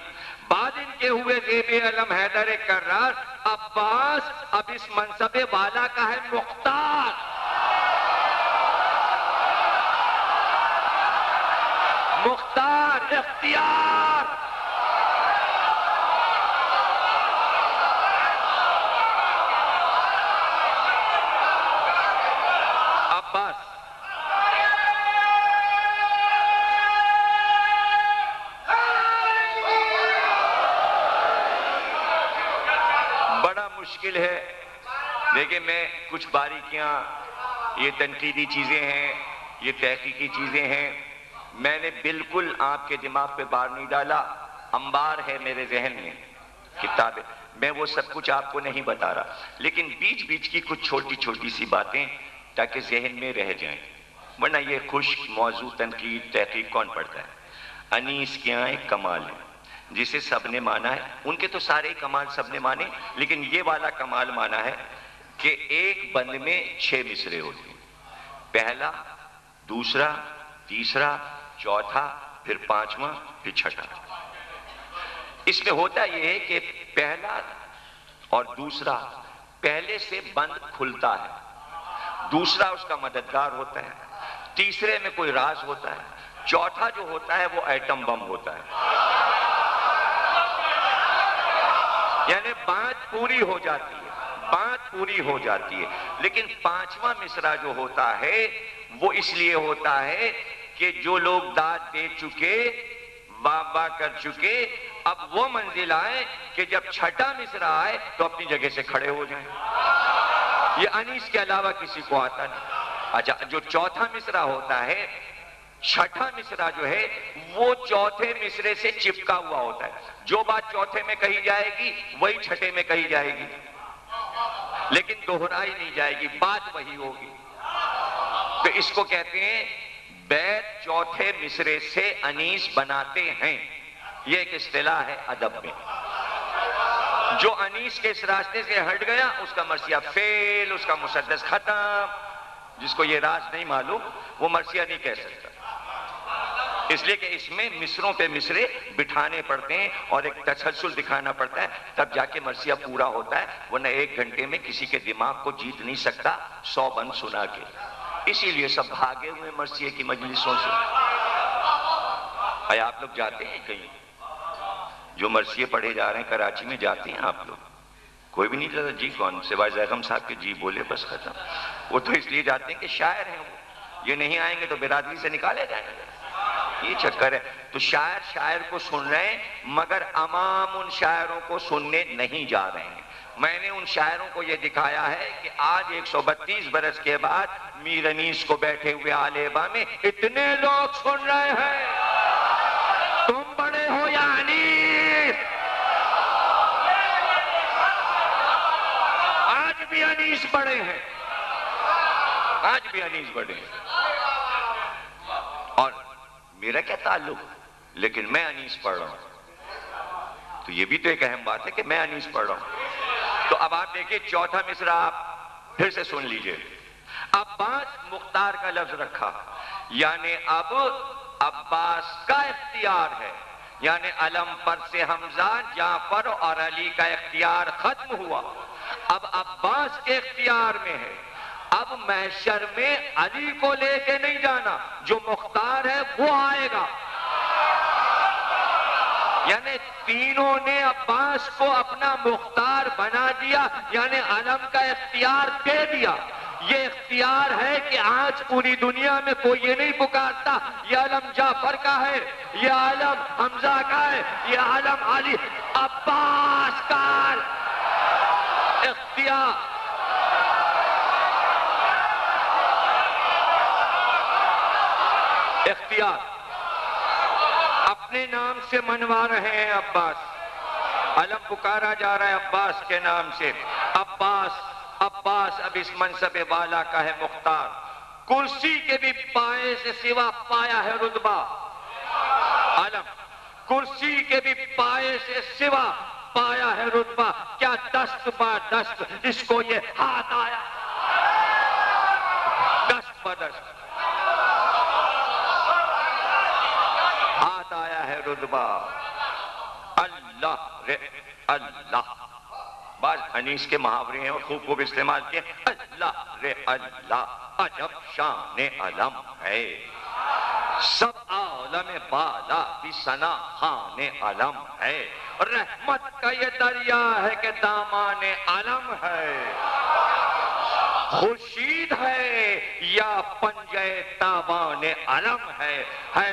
بعد ان کے ہوئے زیب علم حیدر کرار. عباس اب اس منصب والا کا ہے مختار. مختار اختیار. عباس مشکل ہے. دیکھیں میں کچھ باریکیاں، یہ تنقیدی چیزیں ہیں، یہ تحقیقی چیزیں ہیں، میں نے بالکل آپ کے دماغ پہ بار نہیں ڈالا. انبار ہے میرے ذہن میں کتابیں، میں وہ سب کچھ آپ کو نہیں بتا رہا، لیکن بیچ بیچ کی کچھ چھوٹی چھوٹی سی باتیں تاکہ ذہن میں رہ جائیں، ورنہ یہ خشک موضوع تنقید تحقیق کون پڑھتا ہے. انیس کے یہاں ایک کمال ہے جسے سب نے مانا ہے، ان کے تو سارے کمال سب نے مانے، لیکن یہ والا کمال مانا ہے کہ ایک بند میں 6 مصرے ہوتے ہیں، پہلا، دوسرا، تیسرا، چوتھا، پھر پانچواں، پھر چھٹا. اس میں ہوتا یہ ہے کہ پہلا اور دوسرا، پہلے سے بند کھلتا ہے، دوسرا اس کا مددگار ہوتا ہے، تیسرے میں کوئی راز ہوتا ہے، چوتھا جو ہوتا ہے وہ ایٹم بم ہوتا ہے. یعنی بات پوری ہو جاتی ہے، بات پوری ہو جاتی ہے، لیکن پانچواں مصرع جو ہوتا ہے وہ اس لیے ہوتا ہے کہ جو لوگ داد دے چکے، واہ کر چکے، اب وہ منزل آئے کہ جب چھٹا مصرع آئے تو اپنی جگہ سے کھڑے ہو جائیں. یہ انیس کے علاوہ کسی کو آتا نہیں. اچھا، جو چوتھا مصرع ہوتا ہے، چھٹا مصرع جو ہے وہ چوتھے مصرے سے چپکا ہوا ہوتا ہے. جو بات چوتھے میں کہی جائے گی وہی چھٹے میں کہی جائے گی، لیکن دوہرائی نہیں جائے گی، بات وہی ہوگی. تو اس کو کہتے ہیں بیت چوتھے مصرے سے انیس بناتے ہیں. یہ ایک اصطلاح ہے ادب میں. جو انیس کے اس راستے سے ہٹ گیا اس کا مرثیہ فیل، اس کا مسدس ختم. جس کو یہ راز نہیں معلوم وہ مرثیہ نہیں کہہ سکتا، اس لیے کہ اس میں مصروں پہ مصرے بٹھانے پڑتے ہیں اور ایک تسلسل دکھانا پڑتا ہے، تب جا کے مرثیہ پورا ہوتا ہے، ورنہ ایک گھنٹے میں کسی کے دماغ کو جیت نہیں سکتا 100 بند سنا کے. اسی لیے سب بھاگے ہوئے مرثیے کی مجلسوں سے. آیا آپ لوگ جاتے ہیں کہیں؟ جو مرثیے پڑھے جا رہے ہیں کراچی میں جاتے ہیں آپ لوگ؟ کوئی بھی نہیں جاتا. جی کون؟ سوائے زیغم صاحب کے جی بولے بس ختم. وہ تو اس لیے جاتے ہیں کہ شاعر ہیں وہ، یہ نہیں آئیں گے تو برادری سے نکالے جائیں گے، یہ چکر ہے. تو شاعر کو سن رہے ہیں مگر عوام ان شاعروں کو سننے نہیں جا رہے ہیں. میں نے ان شاعروں کو یہ دکھایا ہے کہ آج 132 برس کے بعد میر انیس کو بیٹھے ہوئے آلیبا میں اتنے لوگ سن رہے ہیں. تم بڑے ہو یا انیس؟ آج بھی انیس بڑے ہیں، آج بھی انیس بڑے ہیں. اور میرا کیا تعلق؟ لیکن میں انیس پڑھ رہا ہوں، تو یہ بھی تو ایک اہم بات ہے کہ میں انیس پڑھ رہا ہوں. تو اب آپ دیکھیں چوتھا مصرع آپ پھر سے سن لیجئے. عباس مختار کا لفظ رکھا، یعنی اب عباس کا اختیار ہے، یعنی علم پر سے حمزہ، جعفر اور علی کا اختیار ختم ہوا، اب عباس کے اختیار میں ہے. اب محشر میں علی کو لے کے نہیں جانا، جو مختار ہے وہ آئے گا. یعنی تینوں نے عباس کو اپنا مختار بنا دیا، یعنی علم کا اختیار دے دیا. یہ اختیار ہے کہ آج پوری دنیا میں کوئی یہ نہیں پکارتا یہ علم جعفر کا ہے، یہ علم حمزہ کا ہے، یہ علم علی. عباس کا اختیار. اختیار اپنے نام سے منوا رہے ہیں. عباس علم پکارا جا رہا ہے عباس کے نام سے. عباس اب اس منصب والا کا ہے مختار. کرسی کے بھی پائے سے سوا پایا ہے رتبہ. علم کرسی کے بھی پائے سے سوا پایا ہے رتبہ. کیا دست با دست اس کو یہ ہاتھ آیا، دست با دست ہاتھ آیا ہے رتبہ. اللہ رے اللہ، بعض انیس کے محاورے ہیں اور خوب خوب استعمال کیے. اللہ رے اللہ، عجب شان علم ہے، سب عالم بالا بھی ثنا خوان علم ہے. رحمت کا یہ دریا ہے کہ دامان علم ہے. خورشید ہے یا پنجے تابان علم ہے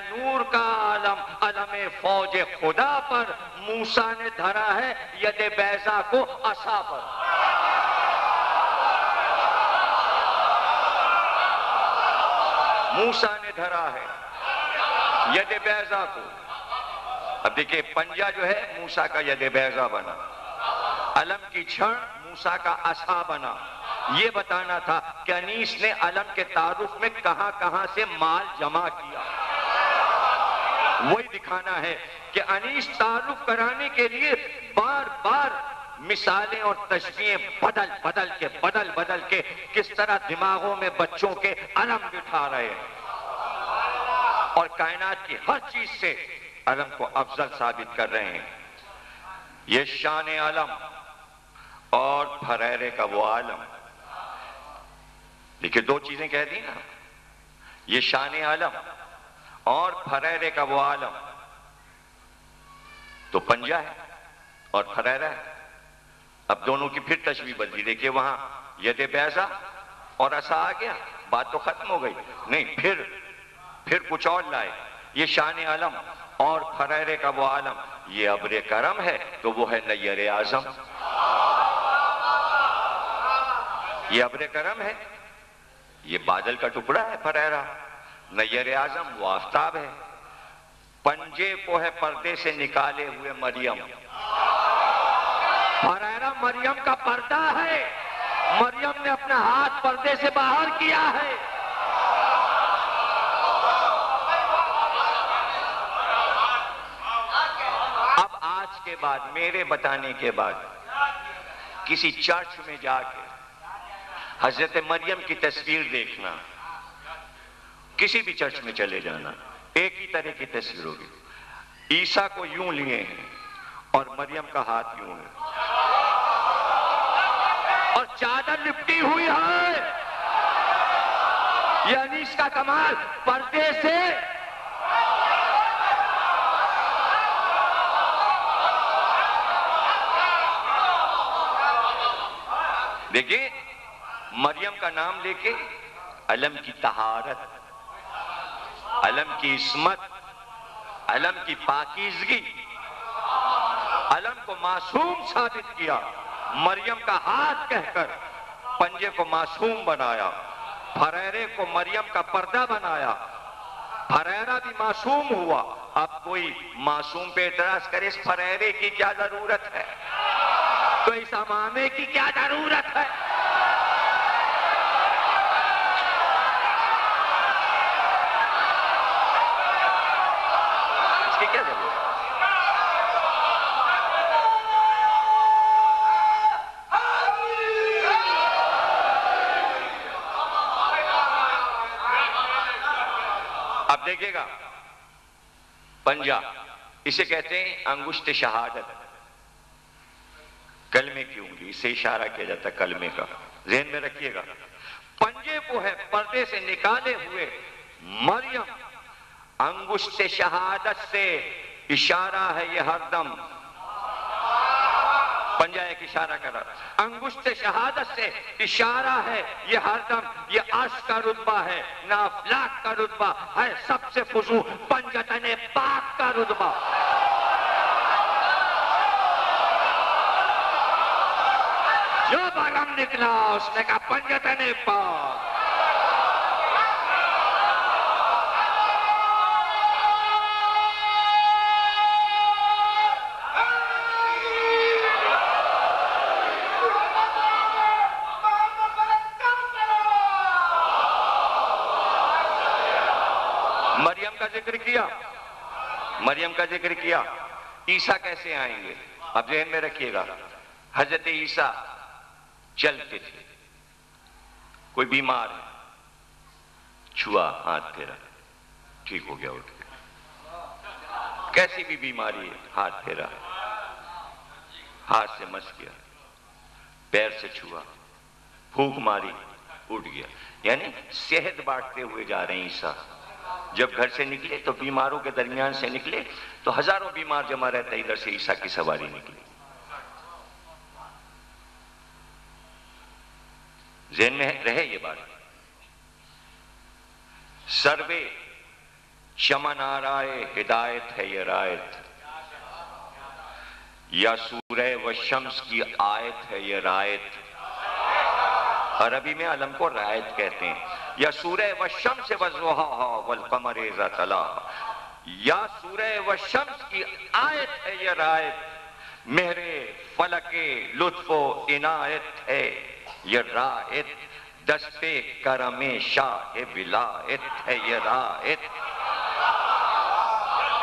نور کا عالم علم فوج خدا پر، موسیٰ نے دھرا ہے ید بیضا کو عصا پر۔ موسیٰ نے دھرا ہے ید بیضا کو۔ اب دیکھیں پنجہ جو ہے موسیٰ کا ید بیضا بنا، علم کی چھڑ موسیٰ کا عصا بنا۔ یہ بتانا تھا کہ انیس نے علم کے تعارف میں کہاں کہاں سے مال جمع کیا، وہی دکھانا ہے کہ انیس تعارف کرانے کے لیے بار بار مثالیں اور تشبیہیں بدل بدل کے کس طرح دماغوں میں بچوں کے علم بٹھا رہے ہیں، اور کائنات کی ہر چیز سے علم کو افضل ثابت کر رہے ہیں۔ یہ شان علم اور پھریرے کا وہ عالم، دیکھیں دو چیزیں کہہ دی نا، یہ شان علم اور پھریرے کا وہ عالم، تو پنجہ ہے اور پھریرا ہے۔ اب دونوں کی پھر تشبیہ بدلی، دیکھیں وہاں ید بیضا اور عصا آ گیا، بات تو ختم ہو گئی نہیں، پھر کچھ اور لائے، یہ شان علم اور پھریرے کا وہ عالم، یہ ابر کرم ہے تو وہ ہے نیر اعظم۔ یہ ابر کرم ہے، یہ بادل کا ٹکڑا ہے پھریرا، نیر اعظم وہ آفتاب ہے۔ پنجے کو ہے پردے سے نکالے ہوئے مریم، پھریرا مریم کا پردہ ہے، مریم نے اپنا ہاتھ پردے سے باہر کیا ہے۔ اب آج کے بعد میرے بتانے کے بعد کسی چرچ میں جا کے حضرت مریم کی تصویر دیکھنا، کسی بھی چرچ میں چلے جانا، ایک ہی طرح کی تصویر ہوگی، عیسیٰ کو یوں لیے ہیں اور مریم کا ہاتھ یوں ہے، اور چادر لپٹی ہوئی ہے۔ یہ انیس کا کمال پردے سے دیکھیں مریم کا نام لے کے علم کی طہارت، علم کی عصمت، علم کی پاکیزگی، علم کو معصوم ثابت کیا، مریم کا ہاتھ کہہ کر پنجے کو معصوم بنایا، پھریرے کو مریم کا پردہ بنایا، پھریرا بھی معصوم ہوا۔ اب کوئی معصوم پہ اعتراض کرے اس پھریرے کی کیا ضرورت ہے، تو اس امامے کی کیا ضرورت ہے؟ اس کی کیا ضرورت ہے؟ اب دیکھیے گا پنجہ، اسے کہتے ہیں انگشت شہادت، کلمے کی انگلی، اسے اشارہ کیا جاتا ہے کلمے کا، ذہن میں رکھیے گا۔ پنجے کو ہے پردے سے نکالے ہوئے مریم، انگشت شہادت سے اشارہ ہے یہ ہر دم، پنجہ ایک اشارہ کرا، انگشت شہادت سے اشارہ ہے یہ ہر دم، یہ عرش کا رتبہ ہے نہ افلاک کا رتبہ ہے، سب سے فضو پنجتن پاک کا رتبہ۔ جو علم نکلا اس نے کہا پنجتن پاک۔ مریم کا ذکر کیا، عیسیٰ کیسے آئیں گے؟ اب ذہن میں رکھیے گا، حضرت عیسیٰ چلتے تھے، کوئی بیمار ہے، چھوا ہاتھ پھیرا، ٹھیک ہو گیا، اٹھ گیا۔ کیسی بھی بیماری ہے، ہاتھ پھیرا، ہاتھ سے مس کیا، پیر سے چھوا، پھونک ماری، اٹھ گیا۔ یعنی صحت بانٹتے ہوئے جا رہے ہیں عیسیٰ۔ جب گھر سے نکلے تو بیماروں کے درمیان سے نکلے تو ہزاروں بیمار جمع رہتے، ادھر سے عیسیٰ کی سواری نکلی۔ ذہن میں رہے یہ بات. سروے چمن آرائے ہدایت ہے یہ رایت، یا سورہ والشمس کی آیت ہے یہ رایت. عربی میں علم کو رایت کہتے ہیں. یا سورہ والشمس وضحاہا والقمر اذا تلاہا، یا سورہ والشمس کی آیت ہے یہ رایت، مہر فلک لطف و عنایت ہے یہ رایت، دست کرم شاہ ولایت ہے یہ رایت،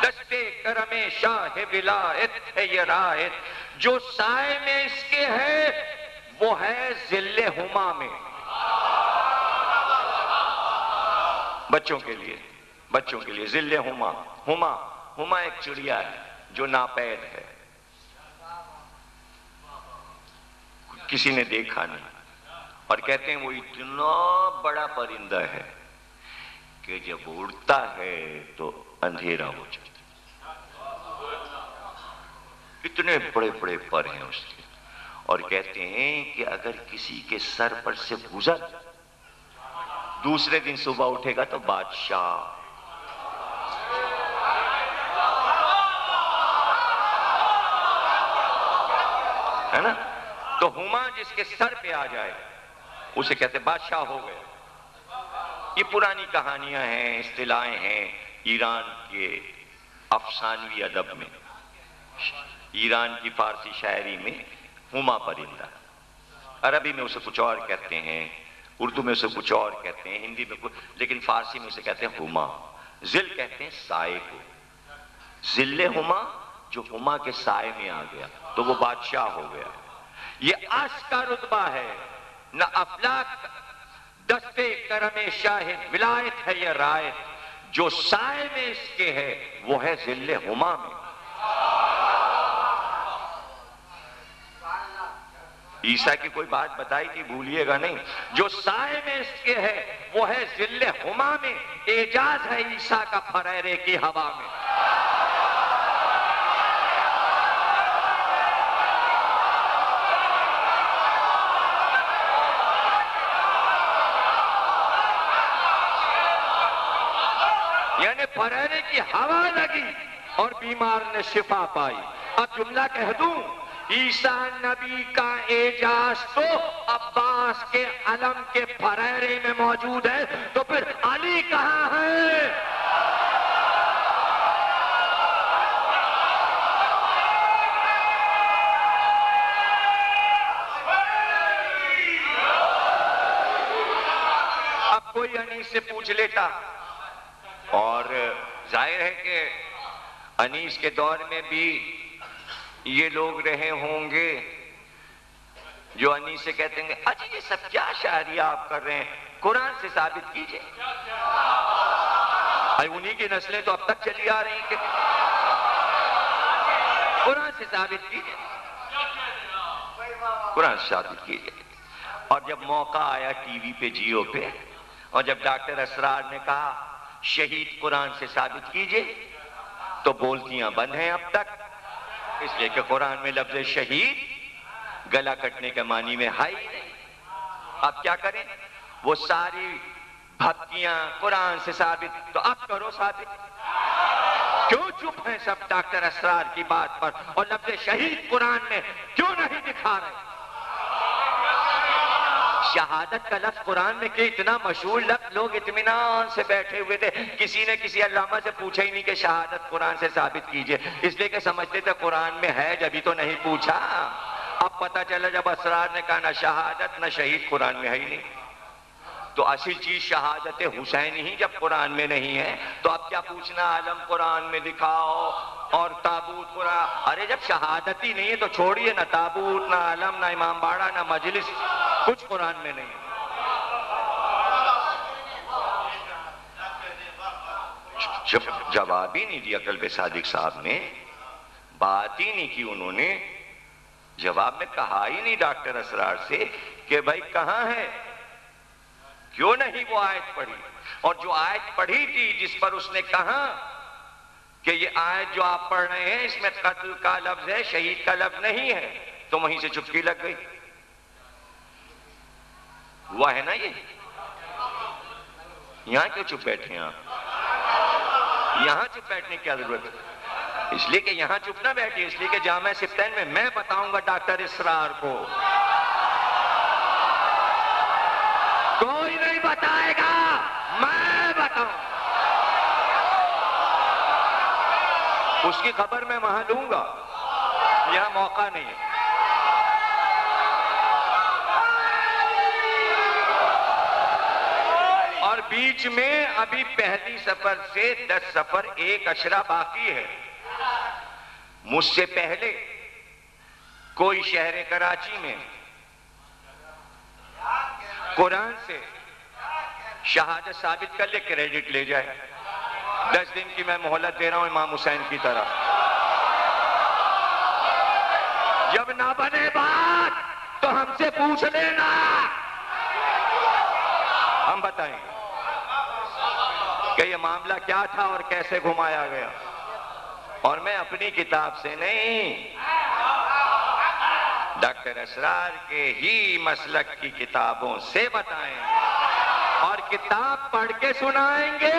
دست کرم شاہ ولایت ہے یہ رایت. جو سائے میں اس کے ہے وہ ہے ذل ہما میں. بچوں کے لیے ذل ہما. ہما ایک چڑیا ہے جو ناپید ہے، کسی نے دیکھا نہیں، اور کہتے ہیں وہ اتنا بڑا پرندہ ہے کہ جب اڑتا ہے تو اندھیرا ہو جاتا ہے. اتنے بڑے بڑے پر ہیں اس کے. اور کہتے ہیں کہ اگر کسی کے سر پر سے گزر دوسرے دن صبح اٹھے گا تو بادشاہ. ہے نا؟ تو ہما جس کے سر پہ آ جائے اسے کہتے بادشاہ ہو گئے. یہ پرانی کہانیاں ہیں، اصطلاحیں ہیں ایران کے افسانوی ادب میں. ایران کی فارسی شاعری میں ہما پرندہ، عربی میں اسے کچھ اور کہتے ہیں، اردو میں اسے کچھ اور کہتے ہیں، ہندی میں کچھ، لیکن فارسی میں اسے کہتے ہیں ہما. ذل کہتے ہیں سائے کو. ذل ہما جو ہما کے سائے میں آ گیا تو وہ بادشاہ ہو گیا. یہ عرش کا رتبہ ہے نہ افلاک، دست کرم شاہ ولایت ہے یہ رایت. جو سائے میں اس کے ہے وہ ہے ذل ہما میں. عیسیٰ کی کوئی بات بتائی تھی بھولیے گا نہیں. جو سائے میں اس کے ہے وہ ہے ذل ہما میں. اعجاز ہے عیسیٰ کا پھریرے کی ہوا میں. یعنی پھریرے کی ہوا لگی اور بیمار نے شفا پائی. اب جملہ کہہ دوں، عیسیٰ نبی کا اعجاز تو عباس کے علم کے پھریرے میں موجود ہے، تو پھر علی کہاں ہے؟ اب کوئی انیس سے پوچھ لیتا، اور ظاہر ہے کہ انیس کے دور میں بھی یہ لوگ رہے ہوں گے جو انیس سے کہتے ہیں اچھا یہ سب کیا شاعری آپ کر رہے ہیں، قرآن سے ثابت کیجئے. انہی کی نسلیں تو اب تک چلی آ رہی ہیں کہ قرآن سے ثابت کیجئے، قرآن سے ثابت کیجئے. اور جب موقع آیا ٹی وی پہ جیو پہ، اور جب ڈاکٹر اسرار نے کہا شہید قرآن سے ثابت کیجئے، تو بولتیاں بند ہیں اب تک، اس لیے کہ قرآن میں لفظ شہید گلا کٹنے کے معنی میں ہے ہی نہیں. اب کیا کریں؟ وہ ساری بھکتیاں قرآن سے ثابت، تو اب کرو ثابت. کیوں چپ ہیں سب ڈاکٹر اسرار کی بات پر، اور لفظ شہید قرآن میں کیوں نہیں دکھا رہے؟ شہادت کا لفظ قرآن میں کہ اتنا مشہور لفظ، لوگ اطمینان سے بیٹھے ہوئے تھے، کسی نے کسی علامہ سے پوچھا ہی نہیں کہ شہادت قرآن سے ثابت کیجئے، اس لیے کہ سمجھتے تھے قرآن میں ہے، جبھی تو نہیں پوچھا. اب پتہ چلا جب اسرار نے کہا نہ شہادت نہ شہید قرآن میں ہے ہی نہیں، تو اصل چیز شہادت حسین ہی جب قرآن میں نہیں ہے تو اب کیا پوچھنا علم قرآن میں دکھاؤ اور تابوت قرآن. ارے جب شہادت ہی نہیں ہے تو چھوڑیے، نہ تابوت نہ علم نہ امام باڑہ نہ مجلس، کچھ قرآن میں نہیں. جواب ہی نہیں دیا قلب صادق صاحب نے، بات ہی نہیں کی انہوں نے، جواب میں کہا ہی نہیں ڈاکٹر اسرار سے کہ بھائی کہاں ہے، کیوں نہیں وہ آیت پڑھی. اور جو آیت پڑھی تھی جس پر اس نے کہا کہ یہ آیت جو آپ پڑھ رہے ہیں اس میں قتل کا لفظ ہے، شہید کا لفظ نہیں ہے، تو وہیں سے چپکی لگ گئی. ہوا ہے نا یہ؟ یہاں کیوں چپ بیٹھے ہیں آپ؟ یہاں چپ بیٹھنے کی کیا ضرورت ہے؟ اس لیے کہ یہاں چپ نہ بیٹھے، اس لیے کہ جامعہ صفتین میں بتاؤں گا ڈاکٹر اسرار کو، کوئی نہیں بتائے گا، میں بتاؤں، اس کی خبر میں وہاں لوں گا، یہاں موقع نہیں ہے۔ اور بیچ میں ابھی پہلی سفر سے 10 سفر 1 اشرہ باقی ہے۔ مجھ سے پہلے کوئی شہر کراچی میں قرآن سے شہادت ثابت کر لے، کریڈٹ لے جائے۔ 10 دن کی میں مہلت دے رہا ہوں امام حسین کی طرح۔ جب نہ بنے بات تو ہم سے پوچھ لینا، ہم بتائیں کہ یہ معاملہ کیا تھا اور کیسے گھمایا گیا، اور میں اپنی کتاب سے نہیں، ڈاکٹر اسرار کے ہی مسلک کی کتابوں سے بتائیں گے، اور کتاب پڑھ کے سنائیں گے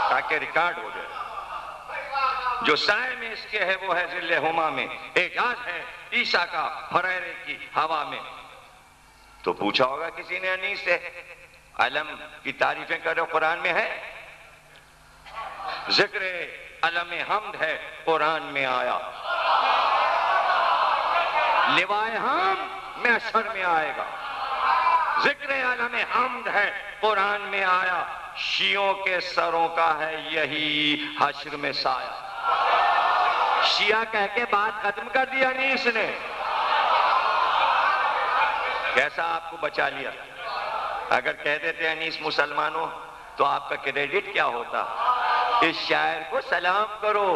تاکہ ریکارڈ ہو جائے۔ جو سائے میں اس کے ہے وہ ہے ظل ہما میں، اعجاز ہے عیسیٰ کا ہریرے کی ہوا میں۔ تو پوچھا ہوگا کسی نے انیس سے، علم کی تعریفیں کرو قرآن میں ہے؟ ذکر علم حمد ہے قرآن میں آیا، لوائے حمد میں اشر میں آئے گا۔ ذکر علم حمد ہے قرآن میں آیا، شیعوں کے سروں کا ہے یہی حشر میں سایہ۔ شیعہ کہہ کے بات ختم کر دیا انیس نے، کیسا آپ کو بچا لیا۔ اگر کہہ دیتے انیس مسلمانوں تو آپ کا کریڈٹ کیا ہوتا؟ اس شاعر کو سلام کرو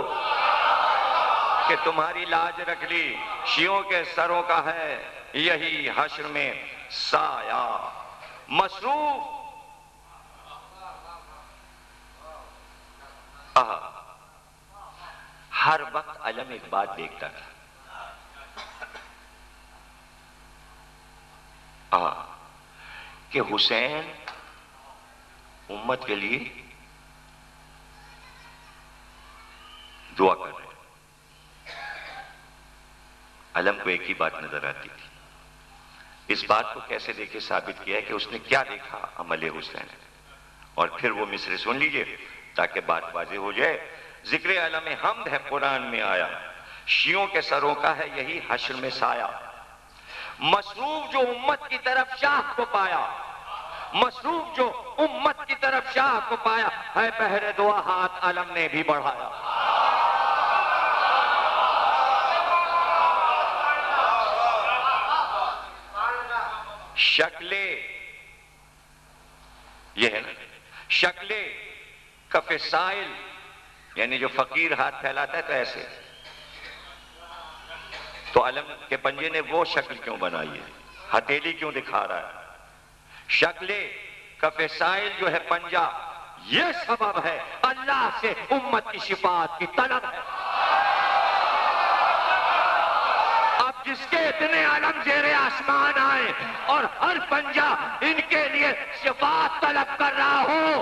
کہ تمہاری لاج رکھ لی، شیعوں کے سروں کا ہے یہی حشر میں سایہ۔ مصروف ہر وقت علم ایک بات دیکھتا تھا، کہ حسین امت کے لیے دعا کر رہے ہیں۔ علم کو ایک ہی بات نظر آتی تھی، اس بات کو کیسے دیکھے ثابت کیا ہے کہ اس نے کیا دیکھا عمل حسین، اور پھر وہ مصرع سن لیجئے تاکہ بات واضح ہو جائے۔ ذکر علم حمد ہے قرآن میں آیا، شیعوں کے سروں کا ہے یہی حشر میں سایہ۔ مصروف جو امت کی طرف شاہ کو پایا، مصروف جو امت کی طرف شاہ کو پایا، ہے بہر دعا ہاتھ علم نے بھی بڑھایا۔ شکلیں یہ ہے نا، شکلیں کف سائل، یعنی جو فقیر ہاتھ پھیلاتا ہے تو ایسے، تو علم کے پنجے نے وہ شکل کیوں بنائی ہے، ہتھیلی کیوں دکھا رہا ہے؟ شکلیں کف سائل جو ہے پنجہ، یہ سبب ہے اللہ سے امت کی شفاعت کی طلب ہے۔ اب جس کے اتنے علم زیر آسمان آئے اور ہر پنجہ ان کے لیے شفاعت طلب کر رہا ہو،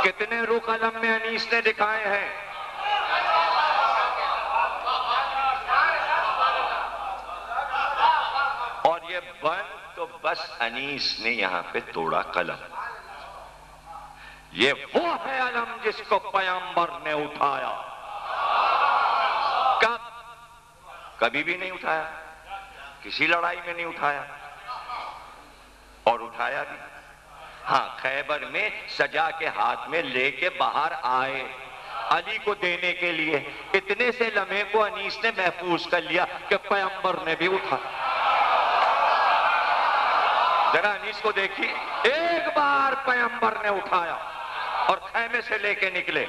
کتنے رخ علم میں انیس نے دکھائے ہیں۔ اور یہ بند تو بس انیس نے یہاں پہ توڑا قلم۔ یہ وہ ہے علم جس کو پیغمبر نے اٹھایا۔ کب؟ کبھی بھی نہیں اٹھایا، کسی لڑائی میں نہیں اٹھایا، اور اٹھایا بھی ہاں خیبر میں سجا کے ہاتھ میں لے کے باہر آئے علی کو دینے کے لیے۔ اتنے سے لمحے کو انیس نے محفوظ کر لیا کہ پیغمبر نے بھی اٹھایا۔ ذرا انیس کو دیکھیے، ایک بار پیغمبر نے اٹھایا اور خیمے سے لے کے نکلے۔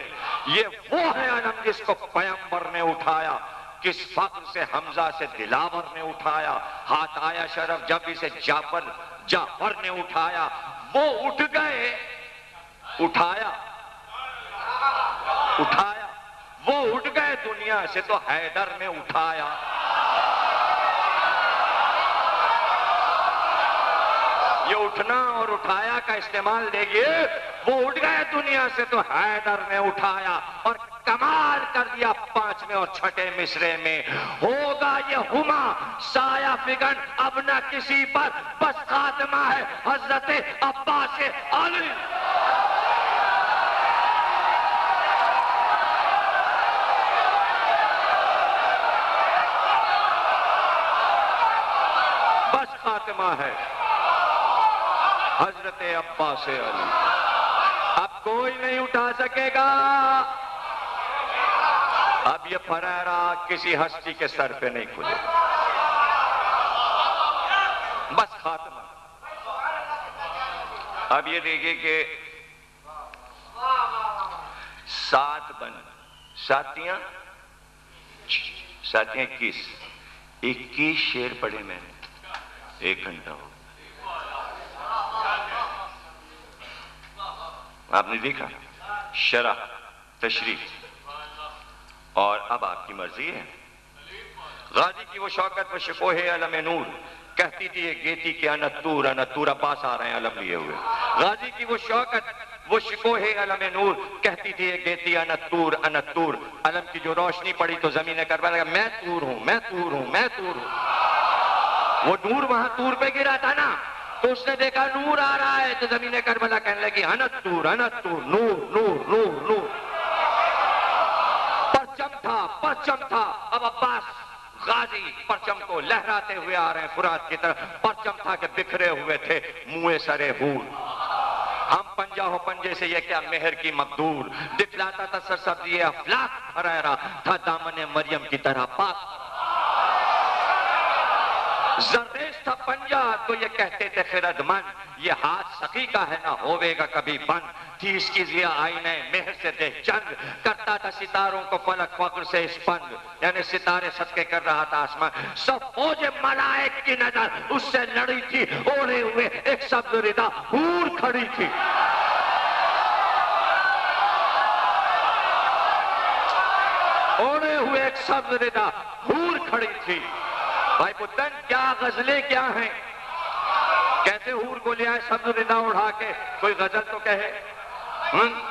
یہ وہ ہے علم جس کو پیغمبر نے اٹھایا۔ کس فخر سے حمزہ سے دلاور نے اٹھایا، ہاتھ آیا شرف جب اسے جعفر نے اٹھایا۔ وہ اٹھ گئے، اٹھایا وہ اٹھ گئے دنیا سے تو حیدر نے اٹھایا۔ یہ اٹھنا اور اٹھایا کا استعمال دیکھیے، وہ اٹھ گئے دنیا سے تو حیدر نے اٹھایا اور کمال کر دیا 5ویں اور 6ٹھے مصرے میں، ہوگا یہ ہما سایہ فگن اب نہ کسی پر، بس خاتمہ ہے حضرت عباس علی۔ بس خاتمہ ہے حضرت عباس علی، اب کوئی نہیں اٹھا سکے گا۔ اب یہ پھریرا کسی ہستی کے سر پہ نہیں کھلے، بس خاتمہ۔ اب یہ دیکھیں کہ 7 بن، ساتیاں 21 شعر پڑھے میں نے، 1 گھنٹہ ہو۔ آپ نے دیکھا شرح، تشریح، اور اب آپ کی مرضی ہے۔ غازی کی وہ شوکت و شکوہ علم نور، کہتی تھی یہ گیتی کہ انتور انتور، عباس آ رہے ہیں علم لیے ہوئے۔ غازی کی وہ شوکت وہ شکوہ علم نور، کہتی تھی یہ گیتی انتور انتور، علم کی جو روشنی پڑی تو زمین کربلا لگا میں تور ہوں میں تور ہوں میں تور ہوں۔ وہ نور وہاں تور پہ گرا تھا نا، تو اس نے دیکھا نور آ رہا ہے تو زمین کربلا کہنے لگی انتور انتور، نور نور نور نور۔ پرچم تھا، اب عباس غازی پرچم کو لہراتے ہوئے آ رہے ہیں فرات کی طرف۔ پرچم تھا کہ بکھرے ہوئے تھے منہ سرے ہور، ہم پنجہ ہو پنجے سے یہ کیا مہر کی مقدور، دکھلاتا تھا سرسبزی افلاک پھریرا، تھا دامن مریم کی طرح پاک۔ زرریز تھا پنجہ تو یہ کہتے تھے خرد مند، یہ ہاتھ سخی کا ہے نہ ہوئے گا کبھی بند، تھی اس کی ضیا آئینہ مہر سے دہ جنگ، کرتا تھا ستاروں کو فلک فخر سے اسپند، یعنی ستارے صدقے کر رہا تھا آسمان۔ سب فوج ملائک کی نظر اس سے لڑی تھی، اوڑھے ہوئے ایک سبز ردا حور کھڑی تھی۔ اوڑھے ہوئے ایک سبز ردا حور کھڑی تھی۔ بھائی پتن کیا غزلیں کیا ہیں، کیسے حور کو لے آئے سبز ردا اڑھا کے، کوئی غزل تو کہے۔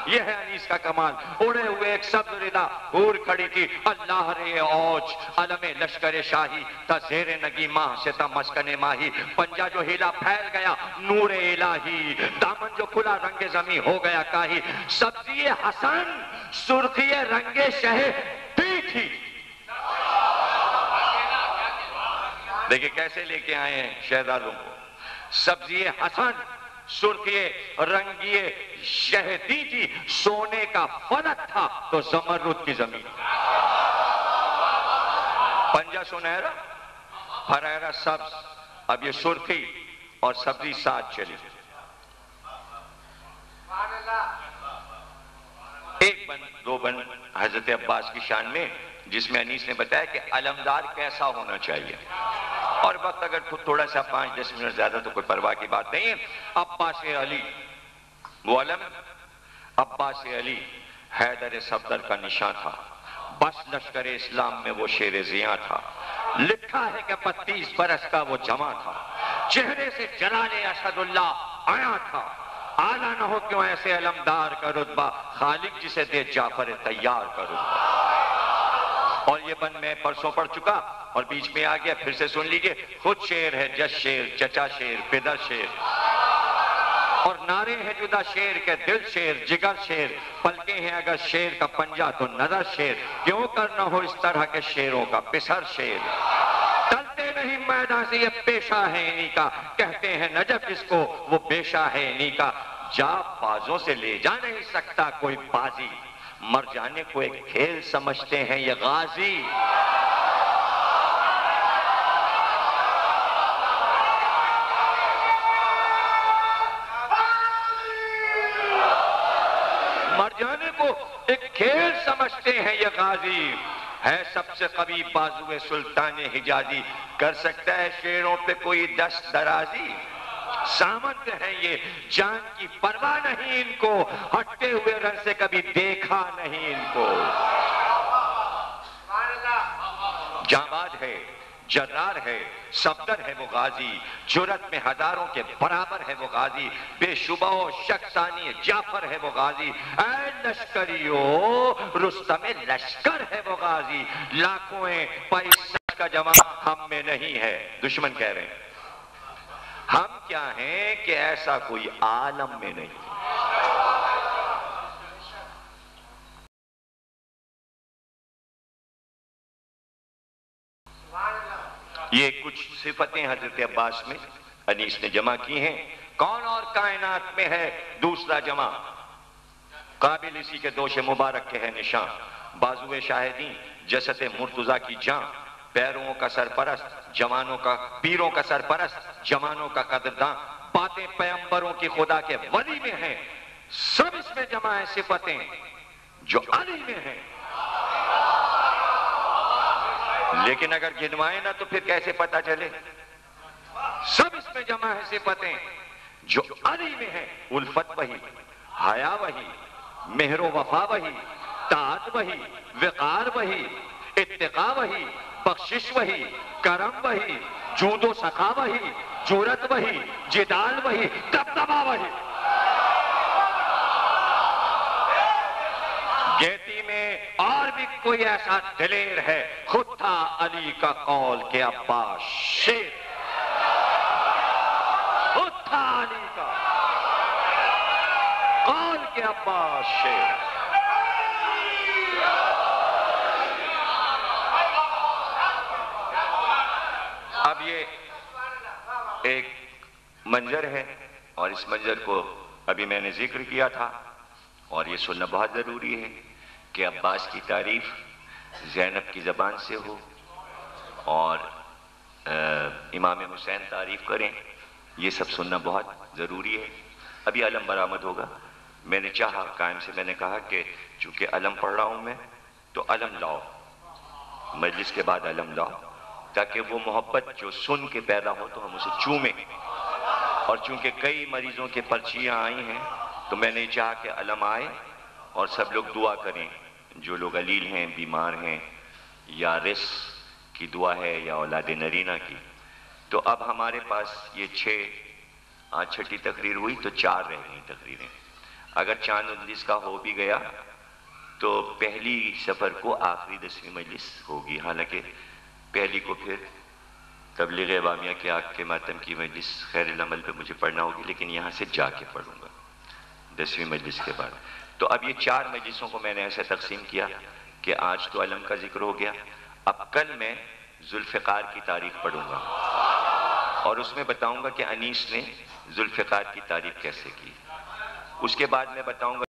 یہ ہے انیس کا کمال، اڑے ہوئے ایک سبز ردا حور کھڑی تھی، اللہ رے اوج علم لشکر شاہی، تا زیر نگی ماہ سے تا مسکن ماہی، پنجہ جو ہلا پھیل گیا نور الہی، دامن جو کھلا رنگ زمیں ہو گیا کاہی، سبزی حسن سرخی رنگ شہ بھی تھی۔ دیکھیں کیسے لے کے آئے ہیں شہزادوں کو، سبزی حسن سرخی رنگی شہدی تھی، سونے کا فلک تھا تو زمرد کی زمین، پنجہ سنہرا پھریرا سبز، اب یہ سرخی اور سبزی ساتھ چلی۔ ایک بن دو بن حضرت عباس کی شان میں، جس میں انیس نے بتایا کہ علمدار کیسا ہونا چاہیے، اور وقت اگر تھوڑا سا 5-10 منٹ زیادہ تو کوئی پرواہ کی بات نہیں ہے۔ عباس علی وہ علم، عباس علی حیدر صفدر کا نشان تھا، بس لشکر اسلام میں وہ شیر زیاں تھا، لکھا ہے کہ 32 برس کا وہ جوان تھا، چہرے سے جلال اسد اللہ آیا تھا، اعلیٰ نہ ہو کیوں ایسے علمدار کا رتبہ، خالق جسے دے جعفر طیار کا رتبہ۔ اور یہ بن میں پرسوں پڑھ چکا اور بیچ میں آ گیا، پھر سے سن لیجئے، خود شیر ہے جس شیر، چچا شیر، پدر شیر، اور نعرے ہیں جدا شیر کے دل شیر، جگر شیر، پلکیں ہیں اگر شیر کا پنجہ تو نظر شیر، کیوں کرنا ہو اس طرح کے شیروں کا پسر شیر، ٹلتے نہیں میدان سے یہ پیشہ ہے انہی کا، کہتے ہیں نجف جس کو وہ پیشہ ہے انہی کا، جا بازوں سے لے جا نہیں سکتا کوئی بازی، مر جانے کو ایک کھیل سمجھتے ہیں یہ غازی۔ مر جانے کو ایک کھیل سمجھتے ہیں یہ غازی، ہے سب سے قوی بازو سلطان حجازی، کر سکتا ہے شیروں پہ کوئی دست درازی، سامند ہیں یہ جان کی پرواہ نہیں ان کو، ہٹتے ہوئے رن سے کبھی دیکھا نہیں ان کو، جانباز ہے جرار ہے، صفدر ہے وہ غازی، جرت میں ہزاروں کے برابر ہے وہ غازی، بے شبہ و شک ثانی جعفر ہے وہ غازی، اے لشکریو رستم لشکر ہے وہ غازی، لاکھوں پیسہ کا جمع ہم میں نہیں ہے۔ دشمن کہہ رہے ہیں ہم کیا ہیں کہ ایسا کوئی عالم میں نہیں۔ یہ کچھ صفتیں حضرت عباس میں انیس نے جمع کی ہیں۔ کون اور کائنات میں ہے دوسرا جمع؟ قابل اسی کے دوش مبارک کے ہے نشان، بازو شاہدین جسد مرتضیٰ کی جان، پیروں کا سرپرست جوانوں کا، پیروں کا سرپرست جوانوں کا قدرداں، باتیں پیغمبروں کی خدا کے ولی میں ہیں، سب اس میں جمع ہیں صفتیں جو علی میں ہیں۔ لیکن اگر گنوائے نہ تو پھر کیسے پتا چلے؟ سب اس میں جمع ہے صفتیں جو علی میں ہیں، الفت وہی، حیا وہی، مہر و وفا وہی، طاعت وہی، وقار وہی، اتقا وہی، بخشش وہی، کرم وہی، جود و سخا وہی، جرت وہی، جدال وہی، دبدبا وہی۔ گیتی میں اور بھی کوئی ایسا دلیر ہے، خود تھا علی کا قول کہ عباس شیر، خود تھا علی کا قول کہ عباس شیر۔ اب یہ ایک منظر ہے اور اس منظر کو ابھی میں نے ذکر کیا تھا اور یہ سننا بہت ضروری ہے کہ عباس کی تعریف زینب کی زبان سے ہو اور امام حسین تعریف کریں، یہ سب سننا بہت ضروری ہے۔ ابھی علم برآمد ہوگا، میں نے چاہا قائم سے، میں نے کہا کہ چونکہ علم پڑھ رہا ہوں میں تو علم لاؤ، مجلس کے بعد علم لاؤ، تاکہ وہ محبت جو سن کے پیدا ہو تو ہم اسے چومیں۔ اور چونکہ کئی مریضوں کے پرچیاں آئی ہیں تو میں نے چاہا کہ علم آئے اور سب لوگ دعا کریں، جو لوگ علیل ہیں، بیمار ہیں، یا رزق کی دعا ہے یا اولاد نرینہ کی۔ تو اب ہمارے پاس یہ آج چھٹی تقریر ہوئی تو 4 رہ گئی تقریریں۔ اگر چاند 19 کا ہو بھی گیا تو پہلی سفر کو آخری 10ویں مجلس ہوگی، حالانکہ پہلی کو پھر تبلیغ عوامیہ کے آگ کے ماتم کی مجلس خیر العمل پہ مجھے پڑھنا ہوگی، لیکن یہاں سے جا کے پڑھوں گا 10ویں مجلس کے بعد۔ تو اب یہ 4 مجلسوں کو میں نے ایسے تقسیم کیا کہ آج تو علم کا ذکر ہو گیا، اب کل میں ذوالفقار کی تاریخ پڑھوں گا اور اس میں بتاؤں گا کہ انیس نے ذوالفقار کی تعریف کیسے کی۔ اس کے بعد میں بتاؤں گا